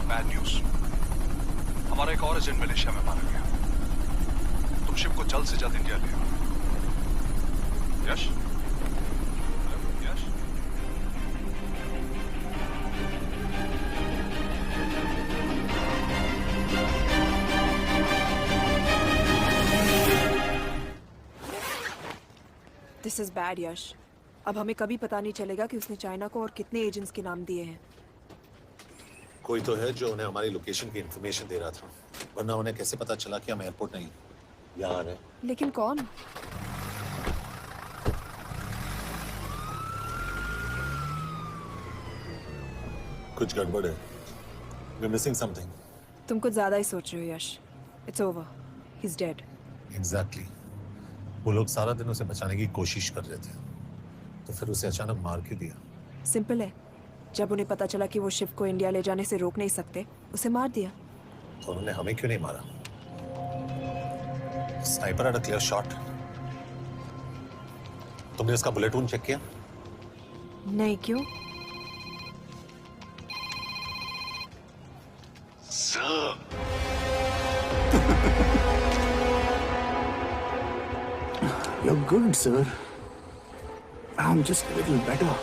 बैड न्यूज, हमारा एक और एजेंट मलेशिया में मारा गया। तुम शिप को जल्द से जल्द इंडिया ले आओ। यश, यश, दिस इज बैड यश। अब हमें कभी पता नहीं चलेगा कि उसने चाइना को और कितने एजेंट्स के नाम दिए हैं। कोई तो है जो उन्हें हमारी लोकेशन की इंफॉर्मेशन दे रहा था, वरना उन्हें कैसे पता चला कि हम एयरपोर्ट नहीं यहाँ हैं? लेकिन कौन? कुछ गड़बड़ है। We're missing something. तुम कुछ ज्यादा ही सोच रहे हो यश। It's over. He's dead. Exactly. वो लोग सारा दिन उसे बचाने की कोशिश कर रहे थे, तो फिर उसे अचानक मार क्यों दिया? सिंपल है, जब उन्हें पता चला कि वो शिप को इंडिया ले जाने से रोक नहीं सकते, उसे मार दिया। तो उन्होंने हमें क्यों नहीं मारा? Sniper had a clear shot. तुमने इसका बुलेट वूंड चेक किया? नहीं, क्यों? You're good, sir. I'm just a little better.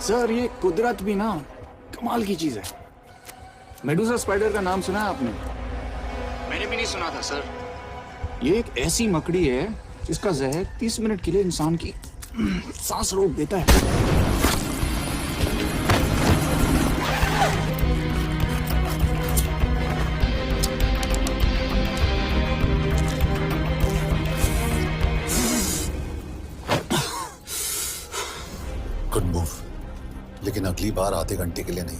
Sir, ये कुदरत भी ना कमाल की चीज है। मेडुसा स्पाइडर का नाम सुना है आपने? मैंने भी नहीं सुना था सर। ये एक ऐसी मकड़ी है जिसका जहर 30 मिनट के लिए इंसान की सांस रोक देता है। गुड मूव, लेकिन अगली बार आधे घंटे के लिए नहीं,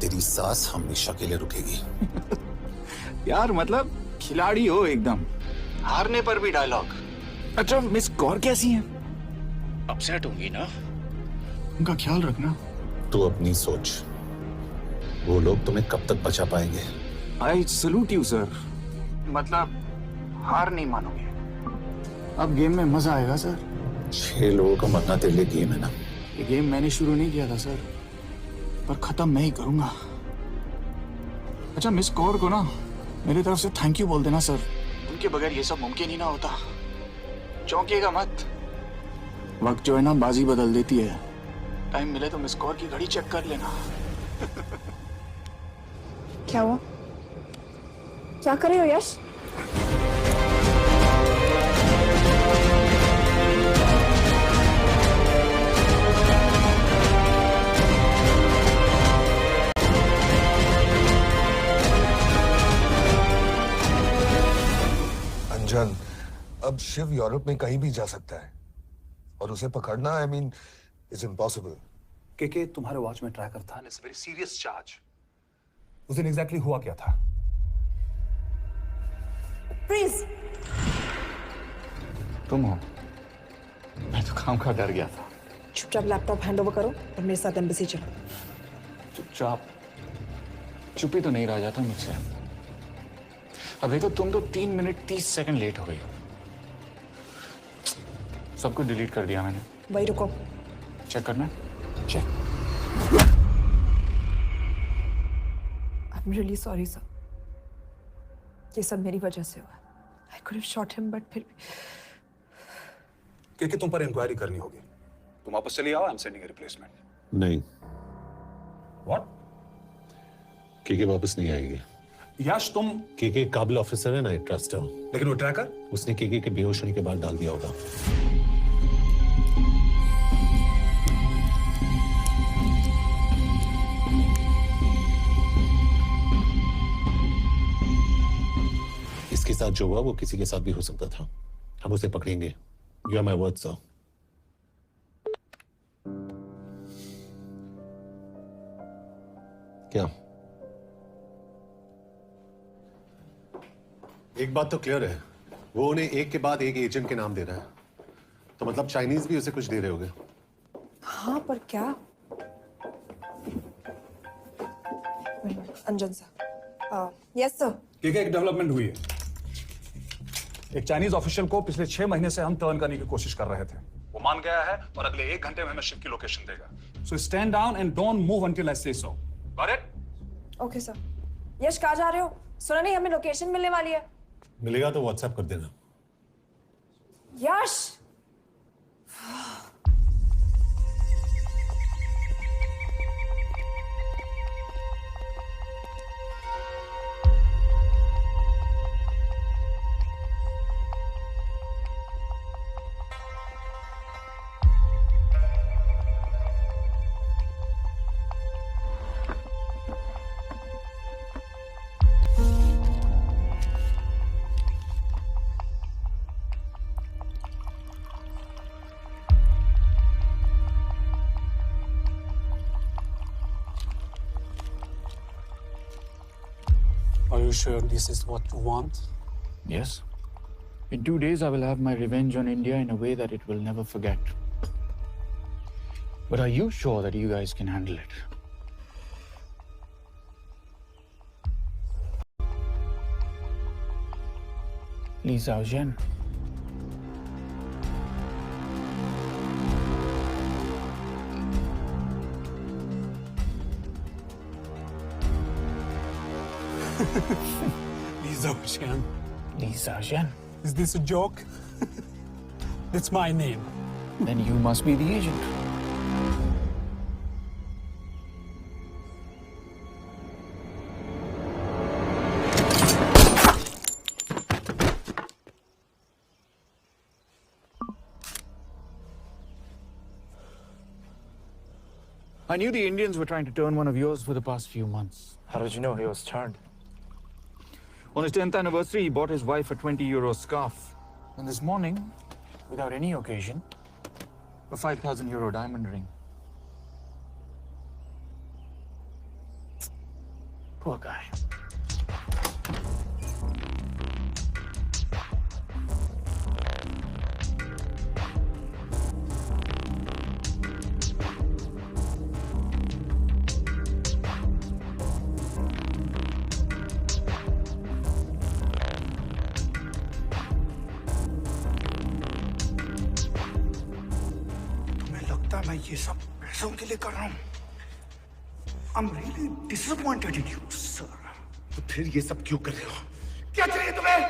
तेरी सांस हमेशा के लिए रुकेगी। यार मतलब खिलाड़ी हो एकदम, हारने पर भी डायलॉग। अच्छा, मिस कौर कैसी हैं? अपसेट होंगी ना, उनका ख्याल रखना। तू अपनी सोच, वो लोग तुम्हें कब तक बचा पाएंगे? I salute you sir. मतलब हार नहीं मानोगे। अब गेम में मजा आएगा सर। 6 लोगों का मरना तेरे लिए गेम है ना? ये गेम मैंने शुरू नहीं किया था सर, पर खत्म मैं ही करूंगा। अच्छा, मिस कौर को ना मेरी तरफ से थैंक यू बोल देना सर। उनके बगैर ये सब मुमकिन ही ना होता। चौंकिएगा मत, वक्त जो है ना बाजी बदल देती है। टाइम मिले तो मिस कॉल की घड़ी चेक कर लेना। क्या हुआ? क्या कर रहे हो यश? अंजन, अब शिव यूरोप में कहीं भी जा सकता है और उसे पकड़ना आई मीन इज इम्पॉसिबल। के तुम्हारे वॉच में ट्रैकर था, इट्स वेरी सीरियस चार्ज। उस दिन एग्जैक्टली हुआ क्या था? प्लीज। तुम हो? मैं तो काम का डर गया था। चुपचाप लैपटॉप हैंड ओवर करो और मेरे साथ एम्बेसी चलो। चुपचाप? चुप ही तो नहीं रहा जाता मुझसे। अब देखो, तुम तो 3 मिनट 30 सेकंड लेट हो गई हो। सब कुछ डिलीट कर दिया मैंने। वही रुको। चेक करना? Check. I'm really sorry sir। ये सब मेरी वजह से हुआ। I could have shot him but फिर भी। के तुम पर इंक्वायरी करनी होगी। तुम वापस चली आओ, I am sending a replacement. नहीं, व्हाट? के वापस नहीं आएगी। यश तुम के काबिल ऑफिसर है ना, ट्रस्ट है। लेकिन वो ट्रैकर उसने के बेहोश होने के बाद डाल दिया होगा। इसके साथ जो हुआ वो किसी के साथ भी हो सकता था। हम उसे पकड़ेंगे। You are my word sir. क्या? एक बात तो क्लियर है, वो उन्हें एक के बाद एक एजेंट के नाम दे रहा है, तो मतलब चाइनीज भी उसे कुछ दे रहे होंगे। हाँ पर क्या? अंजन सर। Yes sir. के एक डेवलपमेंट हुई है। एक चाइनीज ऑफिशियल को पिछले 6 महीने से हम टर्न करने की कोशिश कर रहे थे। वो मान गया है और अगले 1 घंटे में हमें शिप की लोकेशन देगा। So stand down and don't move until I say so. Got it? Okay sir. Yash कहाँ जा रहे हो? सुना नहीं हमें लोकेशन मिलने वाली है। मिलेगा तो व्हाट्सएप कर देना। यश। Are you sure this is what you want? Yes. In 2 days, I will have my revenge on India in a way that it will never forget. But are you sure that you guys can handle it? Li Xiaojian. Li Xiaojian. Li Xiaojian? Is this a joke? It's my name. Then you must be the agent. I knew the Indians were trying to turn one of yours for the past few months. How did you know he was turned? On his 10th anniversary, he bought his wife a 20-euro scarf. And this morning, without any occasion, a 5,000-euro diamond ring. Poor guy. मैं ये सब पैसों के लिए कर रहा हूँ। I'm really disappointed in you, sir. तो फिर ये सब क्यों कर रहे हो? क्या चाहिए तुम्हें?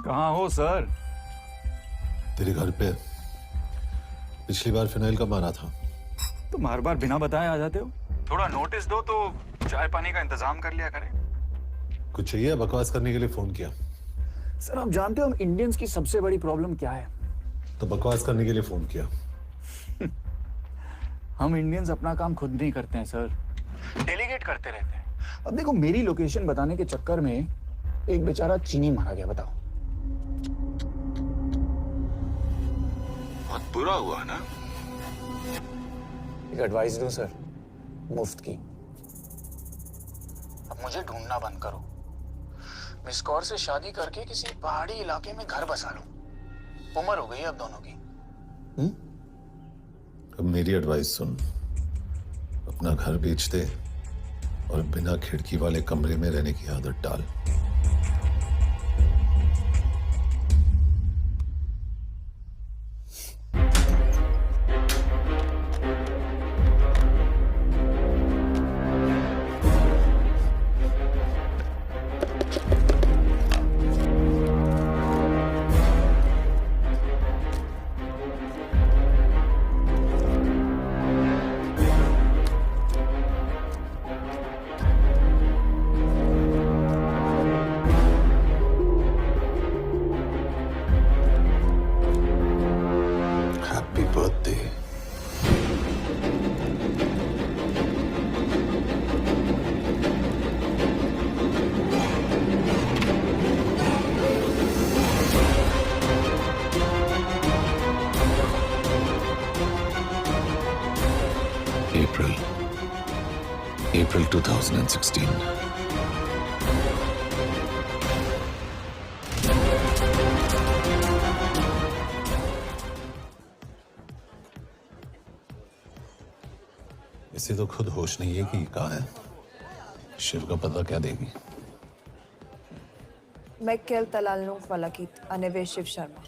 कहाँ हो सर? तेरे घर पे पिछली बार फिनाइल कब मारा था? तुम हर बार बिना बताए आ जाते हो। थोड़ा नोटिस दो तो चाय पानी का इंतजाम कर लिया करें। कुछ चाहिए? बकवास करने के लिए फोन किया। सर आप जानते हो हम इंडियंस की सबसे बड़ी प्रॉब्लम क्या है? तो बकवास करने के लिए फोन किया। हम इंडियंस अपना काम खुद नहीं करते हैं सर, डेलीगेट करते रहते हैं। अब देखो मेरी लोकेशन बताने के चक्कर में एक बेचारा चीनी मारा गया, बताओ। बहुत बुरा हुआ ना? एक एडवाइस दो सर, मुफ्त की। अब मुझे ढूंढना बंद करो, मिस कौर से शादी करके किसी पहाड़ी इलाके में घर बसा लो। उम्र हो गई अब दोनों की। अब मेरी एडवाइस सुन, अपना घर बेच दे और बिना खिड़की वाले कमरे में रहने की आदत डाल। April 2016. इसे तो खुद होश नहीं है कि कहाँ है। शिव का पता क्या देगी? मैं kelt talal nog valakit, a neve Shiv Sharma.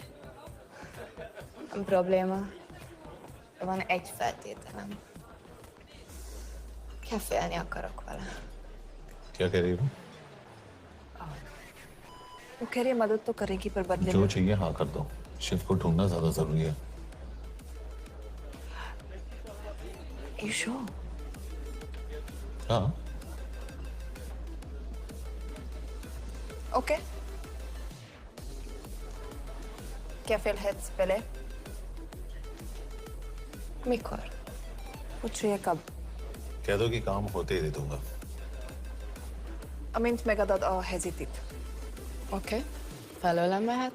Probléma. Van egy feltételem. Kefélni akarok vele. क्या कह रही हो? वो कह रही है मदद तो करेगी पर बदले जो में। चाहिए हाँ कर दो। शिव को ढूंढना ज्यादा जरूरी है। You sure? हाँ। Okay. कैफे हेड्स पहले। Mikor? पूछ रही है कब? कह दो कि काम होते ही दे दूंगा। Amint megadod a hezitit. Oké. Felőlem mehet?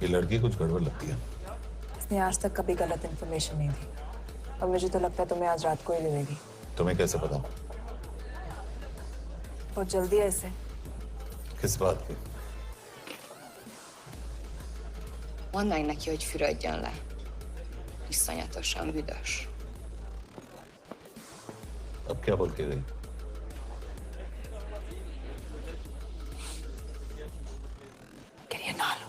ये लड़की कुछ गड़बड़ लगती है। इसने आज तक कभी गलत इन्फॉर्मेशन नहीं दी और मुझे तो लगता है तुम्हें आज रात को ही मिलेगी। तुम्हें कैसे पता? बहुत जल्दी है इसे। किस बात की? Mondd meg neki, hogy fürödjön le. Iszonyatosan büdös. अब क्या बोल के गई? Quería nalo.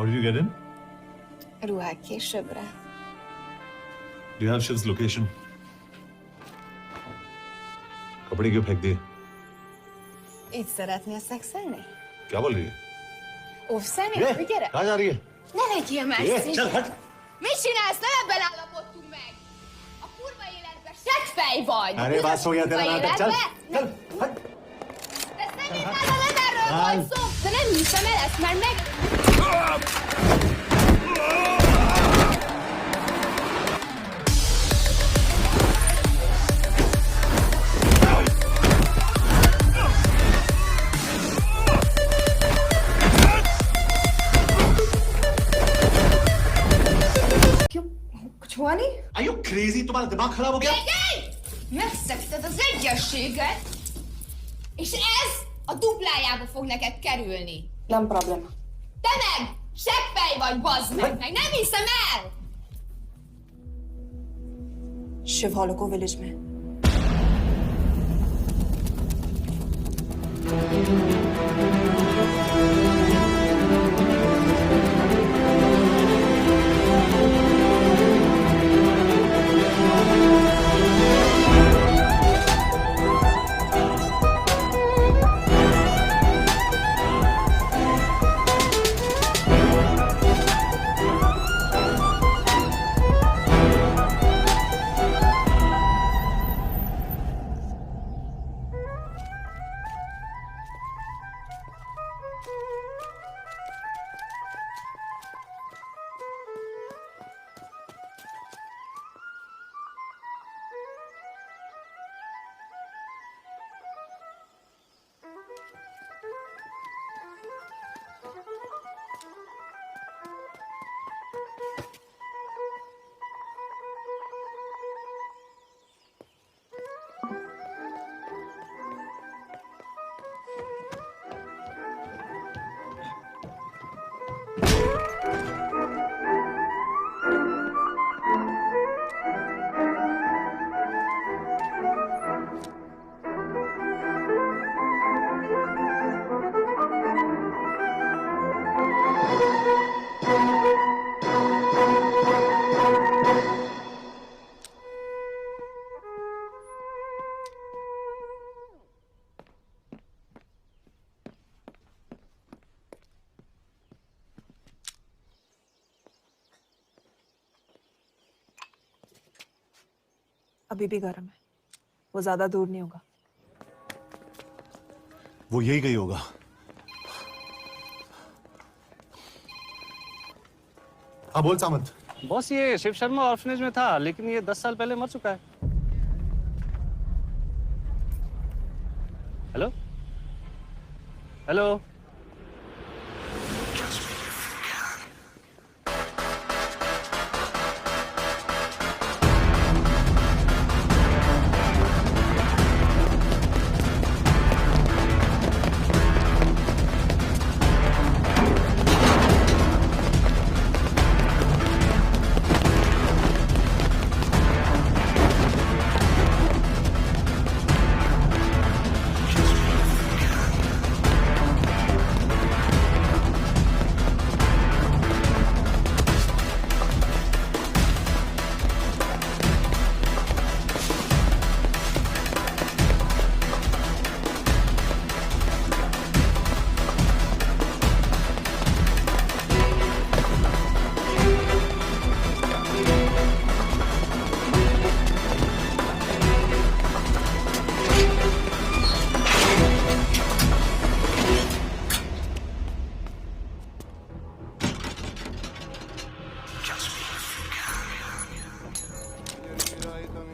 How did you get in? Ruhák későbbre. Do you have Shiv's location? कपड़े क्यों फेंक दिए? Így szeretnél szexelni? क्या बोल रही है? Óvszerni? ये, Gyere! कहाँ जा रही है? Ne legyél messzi! चल हट! Mit csinálsz? Nem ebben állapodtunk meg! A kurva életben seggfej vagy! अरे बात हो गया तेरा नाटक, चल! चल! हट! De szerintem nem erről van szó! De nem hiszem el ezt, mert meg... crazy? तुम्हारा दिमाग खराब हो गया? Megszegted az egyességet, és ez a duplájába fog neked kerülni. Nem probléma. Te meg! Seppej vagy, bazd meg! Nem hiszem el! Shiv हॉलो को village में। अभी भी गर्म है, वो ज्यादा दूर नहीं होगा। वो यही गई होगा। हाँ बोल सामंत। बॉस ये शिव शर्मा ऑर्फनेज में था, लेकिन ये 10 साल पहले मर चुका है। Hello hello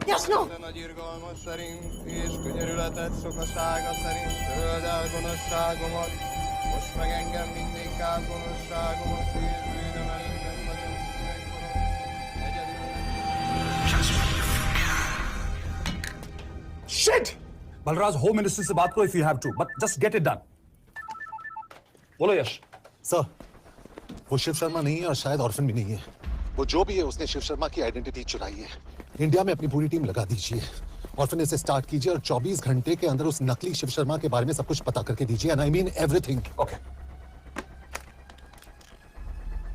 Jasno! Nagy irgalmas szerint és könyörületet szokasága szerint töröld el gonoszságomat, most meg engem mindinkább gonoszságomat, és bűnöm előtted nagyon megvonom. Shit! Balraj home minister से बात करो if you have to, but just get it done. बोलो यश। Sir, वो शिव शर्मा नहीं है और शायद orphan भी नहीं है। वो जो भी है उसने शिव शर्मा की आइडेंटिटी चुराई है। इंडिया में अपनी पूरी टीम लगा दीजिए। ऑर्फनेज से स्टार्ट कीजिए और 24 घंटे के अंदर उस नकली शिव शर्मा के बारे में सब कुछ पता करके दीजिए। And I mean everything. Okay.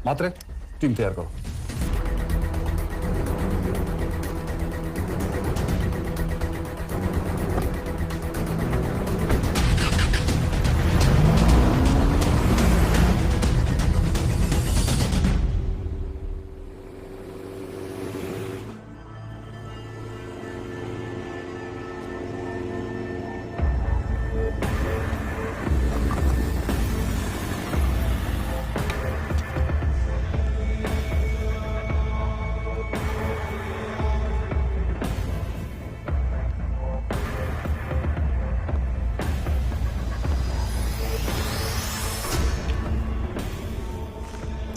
Matre, team तैयार करो।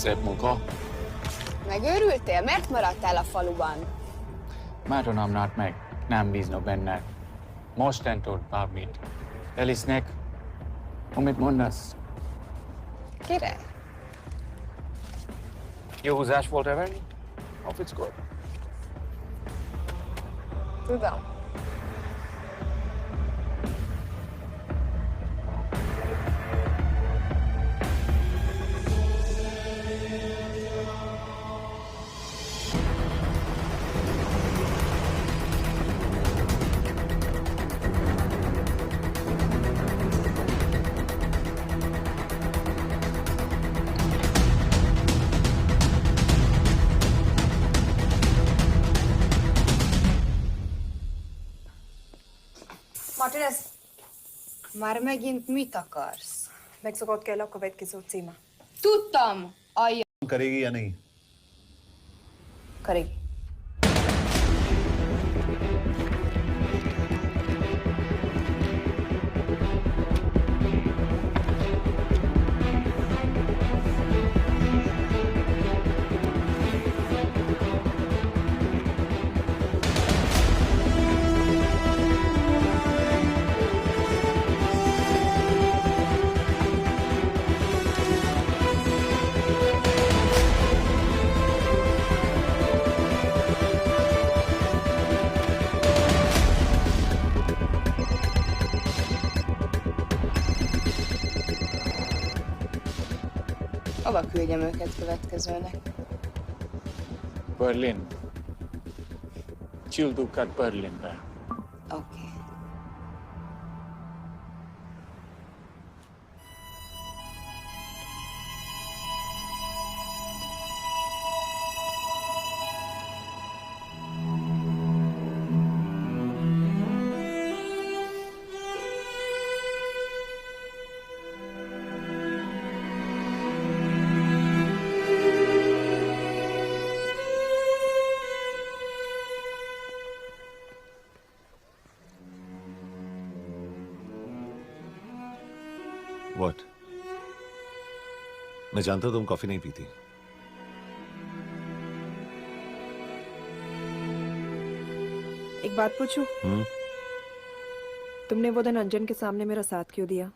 Szép munka. Megőrültél? Miért maradtál a faluban? Matonam Natmek, Nambis no Bennak, Mostentor Babmit, Elisnek, Umit Mundas. Király. Jó húzás volt, Everly? Hope it's good. Tudom. Martinez, Már megint mit akarsz? megszokott kell a következő címa. Tudtam! Ajja. करेगी या नहीं? करेगी. Hova küldjem őket következőnek? Berlin. Csilldukat Berlinbe. Oké. What? मैं जानता तुम coffee नहीं पीती. एक बात पूछूं? तुमने वो दिन अंजन के सामने मेरा साथ क्यों दिया?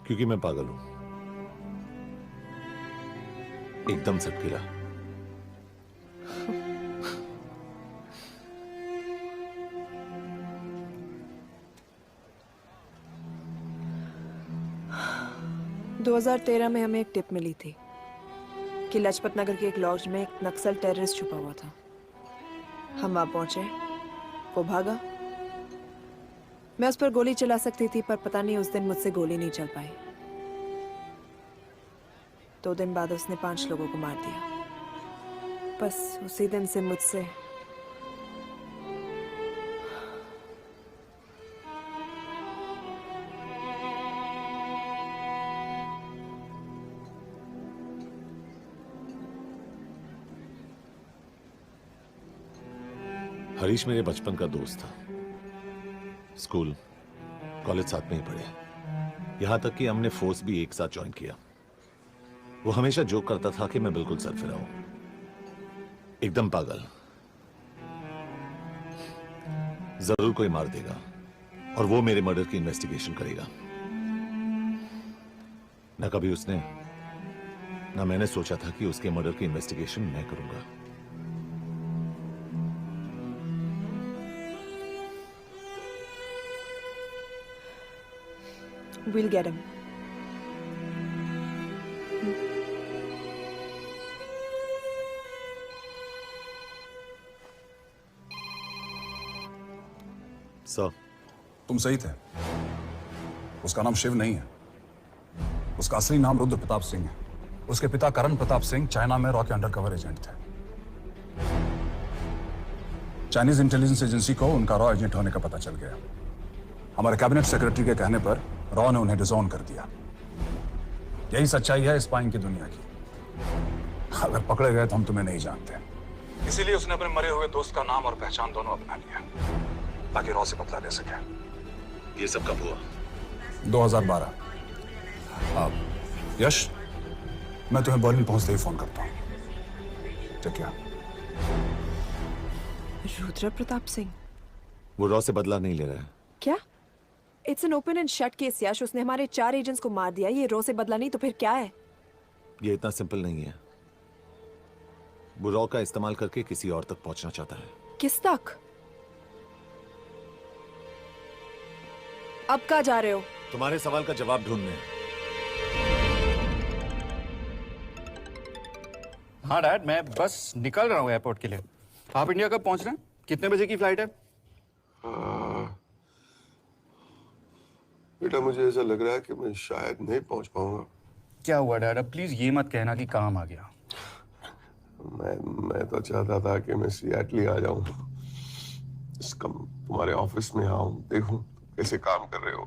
क्योंकि मैं पागल हूं. एकदम सटकीला. – 2013 में हमें एक टिप मिली थी कि लाजपत नगर के एक लॉज में एक नक्सल टेररिस्ट छुपा हुआ था. हम वहां पहुंचे, वो भागा. मैं उस पर गोली चला सकती थी, पर पता नहीं उस दिन मुझसे गोली नहीं चल पाई. 2 दिन बाद उसने 5 लोगों को मार दिया. बस उसी दिन से मुझसे हरीश मेरे बचपन का दोस्त था. स्कूल, कॉलेज साथ में ही पढ़े. यहां तक कि हमने फोर्स भी एक साथ ज्वाइन किया. वो हमेशा जोक करता था कि मैं बिल्कुल सरफिरा हूं, एकदम पागल. जरूर कोई मार देगा और वो मेरे मर्डर की इन्वेस्टिगेशन करेगा. ना कभी उसने, ना मैंने सोचा था कि उसके मर्डर की इन्वेस्टिगेशन मैं करूंगा. We'll get him. सर, तुम सही थे. उसका नाम शिव नहीं है. उसका असली नाम रुद्र प्रताप सिंह है. उसके पिता करण प्रताप सिंह चाइना में रॉ के अंडरकवर एजेंट थे. चाइनीज इंटेलिजेंस एजेंसी को उनका रॉ एजेंट होने का पता चल गया. हमारे कैबिनेट सेक्रेटरी के कहने पर रॉ ने उन्हें डिसऑन कर दिया. यही सच्चाई है स्पाइंग की दुनिया की. अगर पकड़े गए तो हम तुम्हें नहीं जानते. इसीलिए उसने अपने मरे हुए दोस्त का नाम और पहचान दोनों अपना लिया ताकि रॉ से बदला ले सके. ये सब कब हुआ? 2012. यश, मैं तुम्हें बर्लिन पहुंचते ही फोन करता हूं. ठीक है. रुद्र प्रताप सिंह? वो रॉ से बदला नहीं ले रहा है। क्या? It's an open and shut case Yash. उसने हमारे 4 एजेंट्स को मार दिया। ये रॉ से बदला नहीं तो फिर क्या है? ये इतना सिंपल नहीं है। वो रॉ का इस्तेमाल करके किसी और तक पहुंचना चाहता है। किस तक? अब कहाँ जा रहे हो? तुम्हारे सवाल का जवाब ढूंढने। हाँ डैड, मैं बस निकल रहा हूँ एयरपोर्ट के लिए। आप इंडिया कब पहुंच रहे हैं? कितने बजे की फ्लाइट है? बेटा मुझे ऐसा लग रहा है कि मैं शायद नहीं पहुंच पाऊंगा। क्या हुआ डैड? अब प्लीज ये मत कहना कि काम आ गया। मैं तो चाहता था कि मैं सियाटली आ जाऊं, तुम्हारे ऑफिस में आऊं, देखूं कैसे काम कर रहे हो।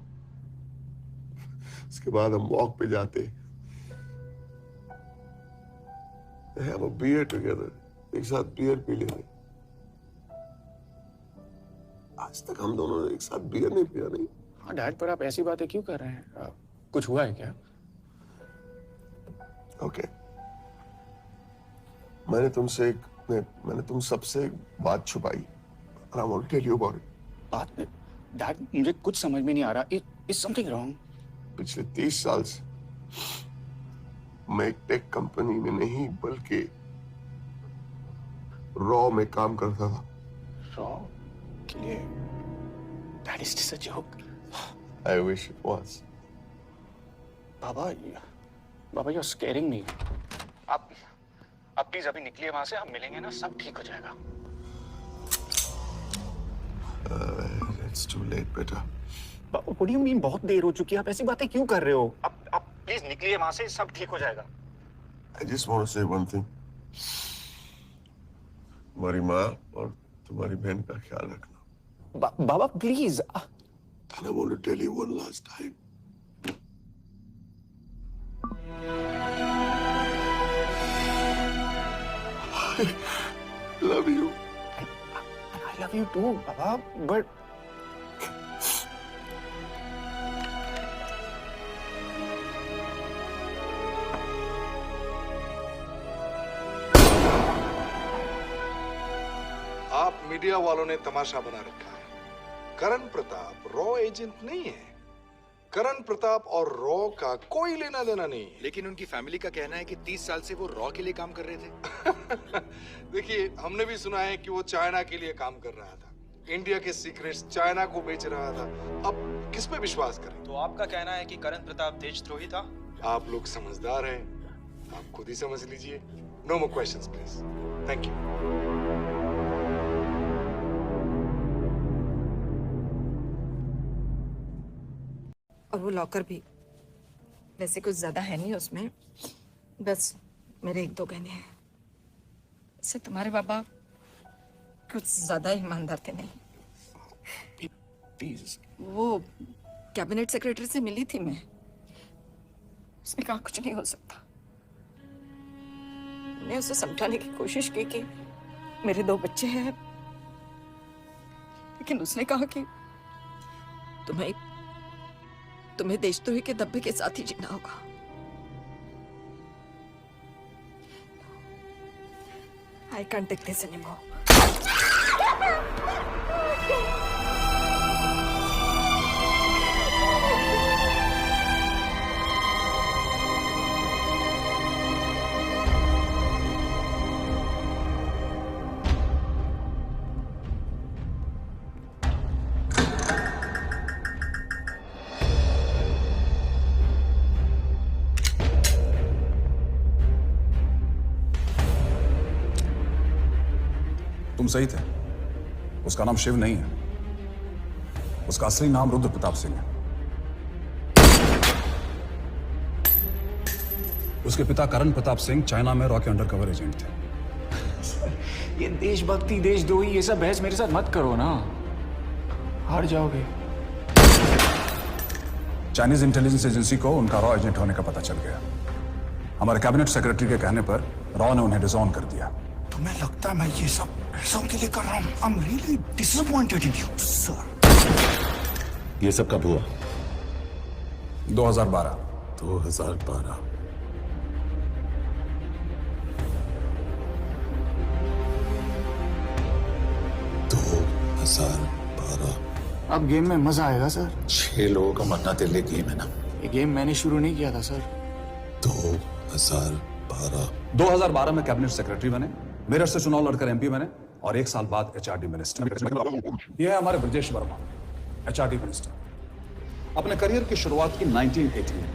उसके बाद हम वॉक पे जाते, have a beer together, एक साथ बियर पी लेते। आज तक हम दोनों ने एक साथ बियर नहीं पिया। नहीं। हाँ डैड, पर आप ऐसी बातें क्यों कर रहे हैं? कुछ हुआ है क्या? ओके। मैंने तुम सबसे एक बात छुपाई। I want to tell you about it. बात में डैड, मुझे कुछ समझ में नहीं आ रहा। Is something wrong? पिछले 30 साल से मैं एक टेक कंपनी में नहीं बल्कि रॉ में काम करता था। रॉ के लिए? That is just a joke. I wish it was. Baba you're scaring me. आप प्लीज अभी निकलिए वहां से, हम मिलेंगे ना, सब ठीक हो जाएगा। It's too late, बेटा। What do you mean बहुत देर हो चुकी है? आप ऐसी बातें क्यों कर रहे हो? आप प्लीज निकलिए वहां से, सब ठीक हो जाएगा। I just want to say one thing. तुम्हारी माँ और तुम्हारी बहन का ख्याल रखना। बाबा please. And I want to tell you one last time. I love you. I love you too, Baba, but आप मीडिया वालों ने तमाशा बना रखा है। करण प्रताप रॉ एजेंट नहीं है। करण प्रताप और रॉ का कोई लेना देना नहीं है। लेकिन उनकी फैमिली का कहना है कि 30 साल से वो रॉ के लिए काम कर रहे थे। देखिए, हमने भी सुना है कि वो चाइना के लिए काम कर रहा था, इंडिया के सीक्रेट्स चाइना को बेच रहा था। अब किस पे विश्वास करें? तो आपका कहना है कि करण प्रताप देशद्रोही था? आप लोग समझदार हैं, आप खुद ही समझ लीजिए। No more questions please. Thank you. और वो लॉकर भी वैसे कुछ ज्यादा है नहीं उसमें, बस मेरे 1-2 गहने हैं। वैसे तुम्हारे बाबा कुछ ज्यादा ईमानदार थे नहीं। प्लीज। वो कैबिनेट सेक्रेटरी से मिली थी मैं, उसने कहा कुछ नहीं हो सकता। मैंने उसे समझाने की कोशिश की कि मेरे 2 बच्चे हैं, लेकिन उसने कहा कि तुम्हें देशद्रोही के धब्बे के साथ ही जीना होगा। I can't take this anymore. तुम सही थे। उसका नाम शिव नहीं है, उसका असली नाम रुद्र प्रताप सिंह है। उसके पिता करण प्रताप सिंह चाइना में रॉ के अंडरकवर एजेंट थे। ये देशभक्ति देशद्रोही ये सब बहस मेरे साथ मत करो ना, हार जाओगे। चाइनीज इंटेलिजेंस एजेंसी को उनका रॉ एजेंट होने का पता चल गया। हमारे कैबिनेट सेक्रेटरी के कहने पर रॉ ने उन्हें डिसऑन कर दिया। तुम्हें लगता है मैं ये सब पैसों के लिए कर रहा हूँ? I'm really disappointed in you, sir. ये सब कब हुआ? 2012। 2012। 1012। अब गेम में मजा आएगा सर। 6 लोगों का मरना तेरे लिए गेम है ना? ये गेम मैंने शुरू नहीं किया था सर। 2012। 2012 में कैबिनेट सेक्रेटरी बने, मेरठ से चुनाव लड़कर एमपी बने और 1 साल बाद एचआरडी मिनिस्टर। यह है हमारे ब्रजेश वर्मा, एचआरडी मिनिस्टर। अपने करियर की शुरुआत की 1980 में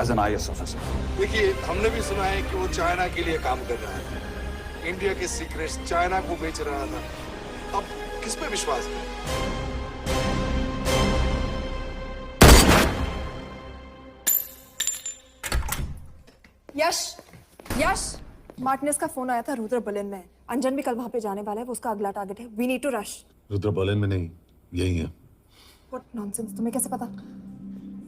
एज एन IAS ऑफिसर। देखिए, हमने भी सुना है कि वो चाइना के लिए काम कर रहा है, इंडिया के सीक्रेट्स चाइना को बेच रहा था। अब किस पे विश्वास करें? यश, मार्टिनेस का फोन आया था, रुद्र बर्लिन में। अंजन भी कल वहां पे जाने वाला है, वो उसका अगला टारगेट है। We need to rush. Rudra Berlin में नहीं, यही है। व्हाट नॉनसेंस, तुम्हें कैसे पता?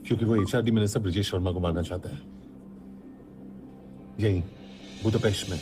क्योंकि वो एचआरडी मिनिस्टर ब्रजेश वर्मा को मारना चाहता है, यही बुदापेस्ट में।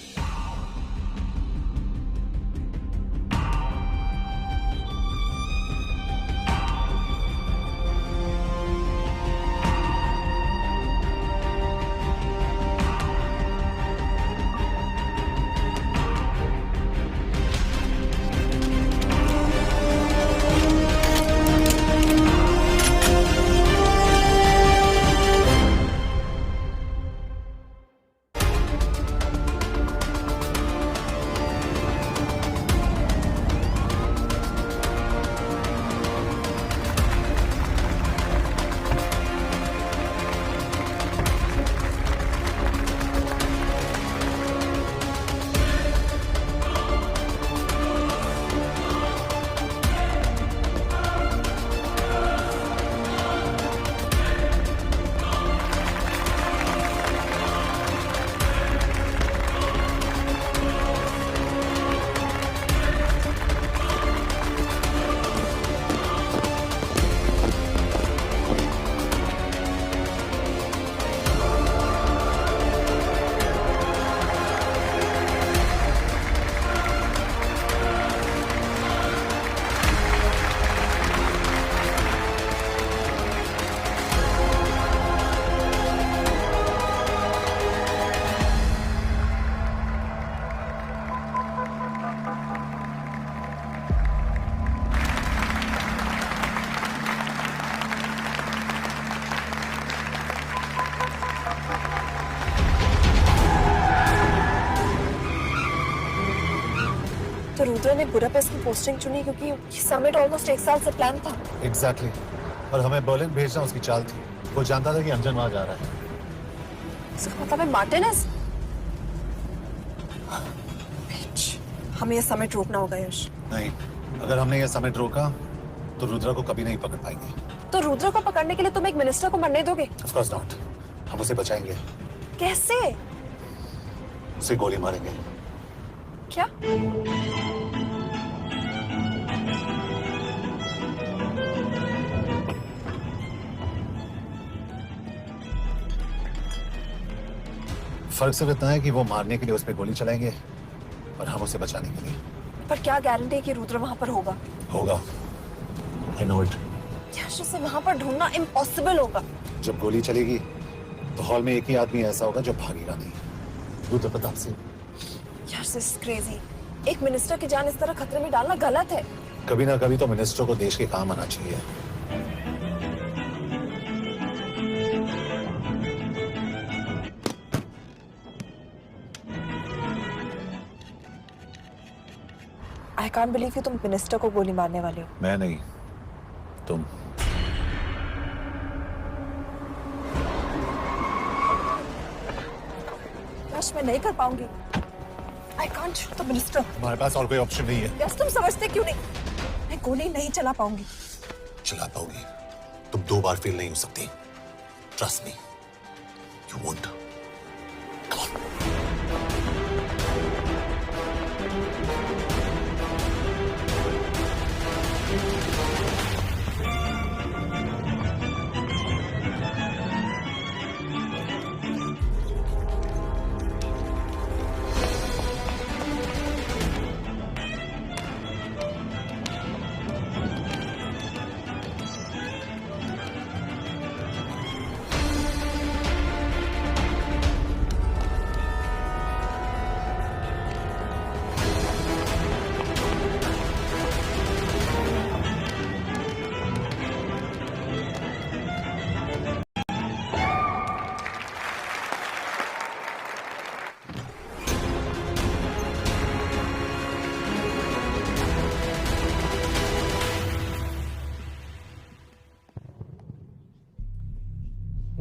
तो रुद्र ने बुडापेस्ट की पोस्टिंग चुनी क्योंकि ये समिट ऑलमोस्ट 1 साल से प्लान था। एग्जैक्टली। और हमें बर्लिन भेजना उसकी चाल थी। वो जानता था कि अंजन वहां जा रहा है। इसका मतलब है मार्टिनेस। हमें ये समिट रोकना होगा यश। नहीं, अगर हमने ये समिट रोका तो रुद्रा को कभी नहीं पकड़ पाएंगे। तो रुद्र को पकड़ने के लिए तुम एक मिनिस्टर को मरने दोगे? Of course not. हम उसे बचाएंगे। कैसे? उसे गोली मारेंगे। क्या? फर्क सिर्फ इतना है कि वो मारने के लिए उस पर गोली चलाएंगे और हम उसे बचाने के लिए। पर क्या गारंटी है कि रुद्र वहां पर होगा? होगा। I know it. यश, उसे वहां पर ढूंढना इम्पॉसिबल होगा। जब गोली चलेगी तो हॉल में एक ही आदमी ऐसा होगा जो भागेगा नहीं। रुद्र प्रताप सिंह। यश, दिस इज क्रेजी। एक मिनिस्टर की जान इस तरह खतरे में डालना गलत है। कभी ना कभी तो मिनिस्टर को देश के काम आना चाहिए। I can't believe कि तुम मिनिस्टर को गोली मारने वाले हो। मैं नहीं, तुम। यश, मैं नहीं कर पाऊंगी। I can't shoot the minister। हमारे पास और कोई ऑप्शन नहीं है। यश, तुम समझते क्यों नहीं? मैं गोली नहीं चला पाऊंगी। चला पाओगी। तुम 2 बार फेल नहीं हो सकती। Trust me, you won't.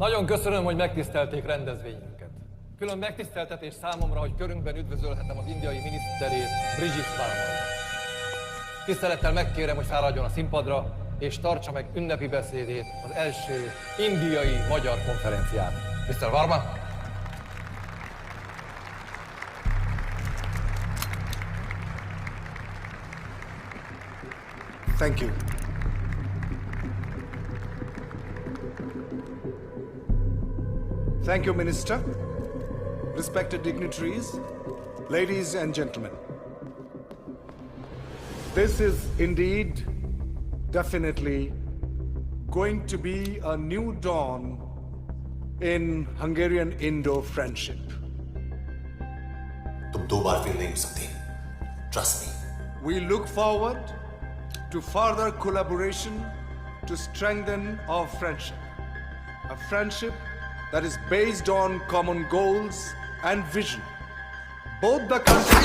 Nagyon köszönöm, hogy megtisztelték rendezvényünket. Külön megtiszteltetés számomra, hogy körünkben üdvözölhetem az indiai miniszterét, Brigitte Varma. Tisztelettel megkérem, hogy fáradjon a színpadra, és tartsa meg ünnepi beszédét az első indiai-magyar konferencián. Mr. Varma? Thank you. Thank you, Minister. Respected dignitaries, ladies and gentlemen. This is indeed, definitely, going to be a new dawn in Hungarian-Indo friendship. तुम 2 बार फिर नहीं हो सकते. Trust me. We look forward to further collaboration to strengthen our friendship. A friendship that is based on common goals and vision. Both the countries...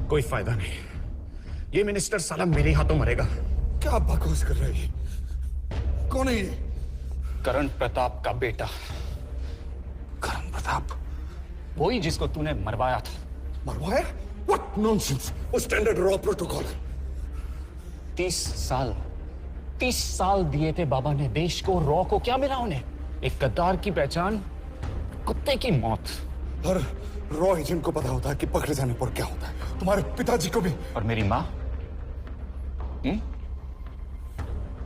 कोई फायदा नहीं। ये minister साला मेरे हाथों मरेगा। क्या बकवास कर रहा है ये? कौन है ये? करण प्रताप का बेटा। करण प्रताप? वही जिसको तूने मरवाया था। मरवाया? What nonsense! वो स्टैंडर्ड रॉ प्रोटोकॉल है। 30 साल दिए थे बाबा ने देश को। रॉ को क्या मिला उन्हें? एक गद्दार की पहचान, कुत्ते की मौत। हर रॉ एजेंट को पता होता है कि पकड़े जाने पर क्या होता है। तुम्हारे पिताजी को भी। और मेरी माँ?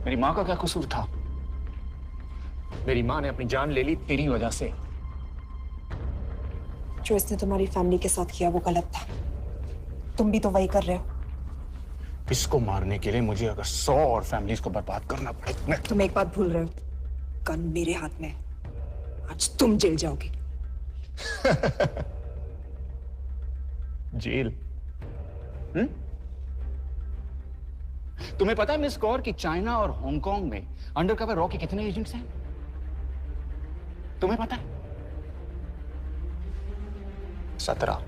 मेरी माँ का क्या कसूर था? मेरी माँ ने अपनी जान ले ली तेरी वजह से। जो इसने तुम्हारी फैमिली के साथ किया वो गलत था। तुम भी तो वही कर रहे हो। इसको मारने के लिए मुझे अगर 100 और फैमिलीज को बर्बाद करना पड़े। तुम एक बात भूल रहे हो, गन मेरे हाथ में है। आज तुम जेल जाओगे। जेल? तुम्हें पता है मिस कौर कि चाइना और हांगकांग में अंडरकवर रॉ के कितने एजेंट्स हैं? तुम्हें पता है? 17।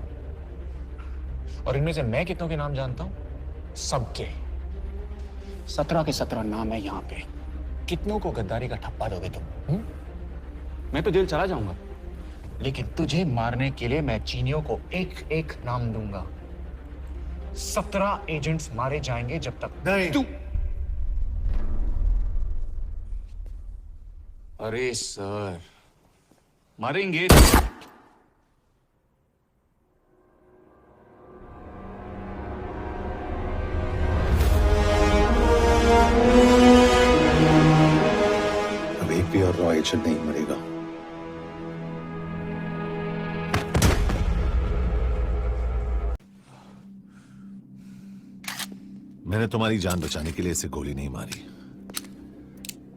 और इनमें से मैं कितनों के नाम जानता हूं? सबके। 17 के 17 नाम है यहां पे। कितनों को गद्दारी का ठप्पा दोगे तुम? मैं तो जेल चला जाऊंगा, लेकिन तुझे मारने के लिए मैं चीनियों को एक एक नाम दूंगा। 17 एजेंट्स मारे जाएंगे जब तक नहीं। तू। अरे सर, मारेंगे। अब एक भी और रॉ एजेंट नहीं मरेगा। मैंने तुम्हारी जान बचाने के लिए इसे गोली नहीं मारी।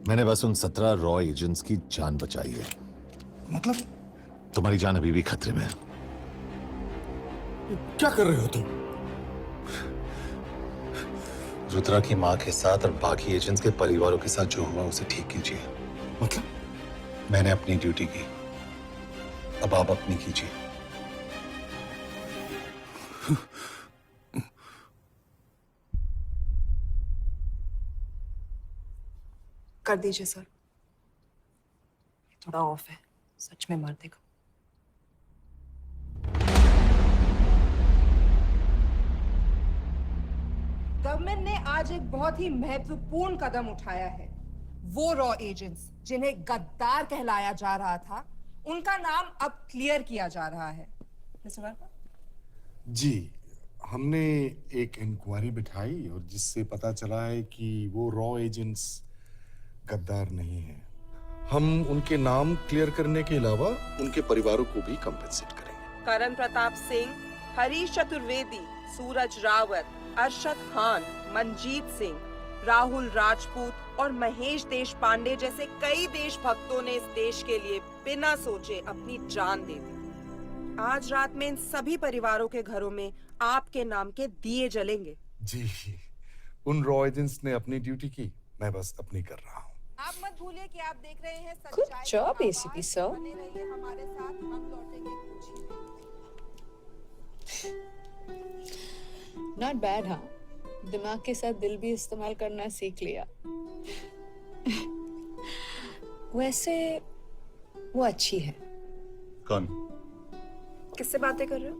मैंने बस उन 17 रॉ एजेंट्स की जान बचाई है। मतलब? तुम्हारी जान अभी भी खतरे में है। क्या कर रहे हो तुम? रुद्रा की मां के साथ और बाकी एजेंट्स के परिवारों के साथ जो हुआ उसे ठीक कीजिए। मतलब? मैंने अपनी ड्यूटी की, अब आप अपनी कीजिए। कर दीजिए सर। थोड़ा ऑफ है, सच में मार देगा। गवर्नमेंट ने आज एक बहुत ही महत्वपूर्ण कदम उठाया है। वो रॉ एजेंट्स जिन्हें गद्दार कहलाया जा रहा था, उनका नाम अब क्लियर किया जा रहा है। मिस्टर वर्मा? जी, हमने एक इंक्वायरी बिठाई और जिससे पता चला है कि वो रॉ एजेंट्स गद्दार नहीं है। हम उनके नाम क्लियर करने के अलावा उनके परिवारों को भी कंपेंसेट करेंगे। करण प्रताप सिंह, हरीश चतुर्वेदी, सूरज रावत, अरशद खान, मनजीत सिंह, राहुल राजपूत और महेश देश पांडे जैसे कई देशभक्तों ने इस देश के लिए बिना सोचे अपनी जान दे दी। आज रात में इन सभी परिवारों के घरों में आपके नाम के दिए जलेंगे। जी, उन रॉ एजेंट्स ने अपनी ड्यूटी की, मैं बस अपनी कर रहा हूँ। आप मत भूलिए कि आप देख रहे हैं Good job, ACP sir. बने रहिए हमारे साथ, हम लौटेंगे कुछ ही। Not bad, हाँ? दिमाग के साथ दिल भी इस्तेमाल करना सीख लिया। वैसे वो अच्छी है। कौन? किससे बातें कर रहे हो?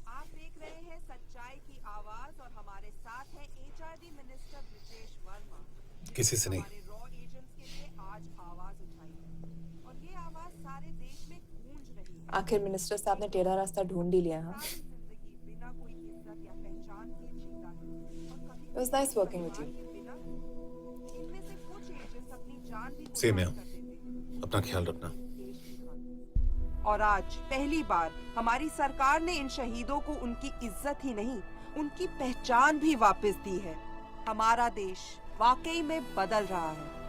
आप देख रहे हैं सच्चाई की आवाज और हमारे साथ है एचआरडी मिनिस्टर ब्रिजेश वर्मा। किसी से नहीं। रॉ एजेंट्स के लिए आज आवाज उठाई है और ये आवाज सारे देश में गूंज रही है। आखिर मिनिस्टर साहब ने टेढ़ा रास्ता ढूंढ ही लिया। हाँ, It was nice working with you. Same है। अपना ख्याल रखना। और आज पहली बार हमारी सरकार ने इन शहीदों को उनकी इज्जत ही नहीं, उनकी पहचान भी वापस दी है। हमारा देश वाकई में बदल रहा है।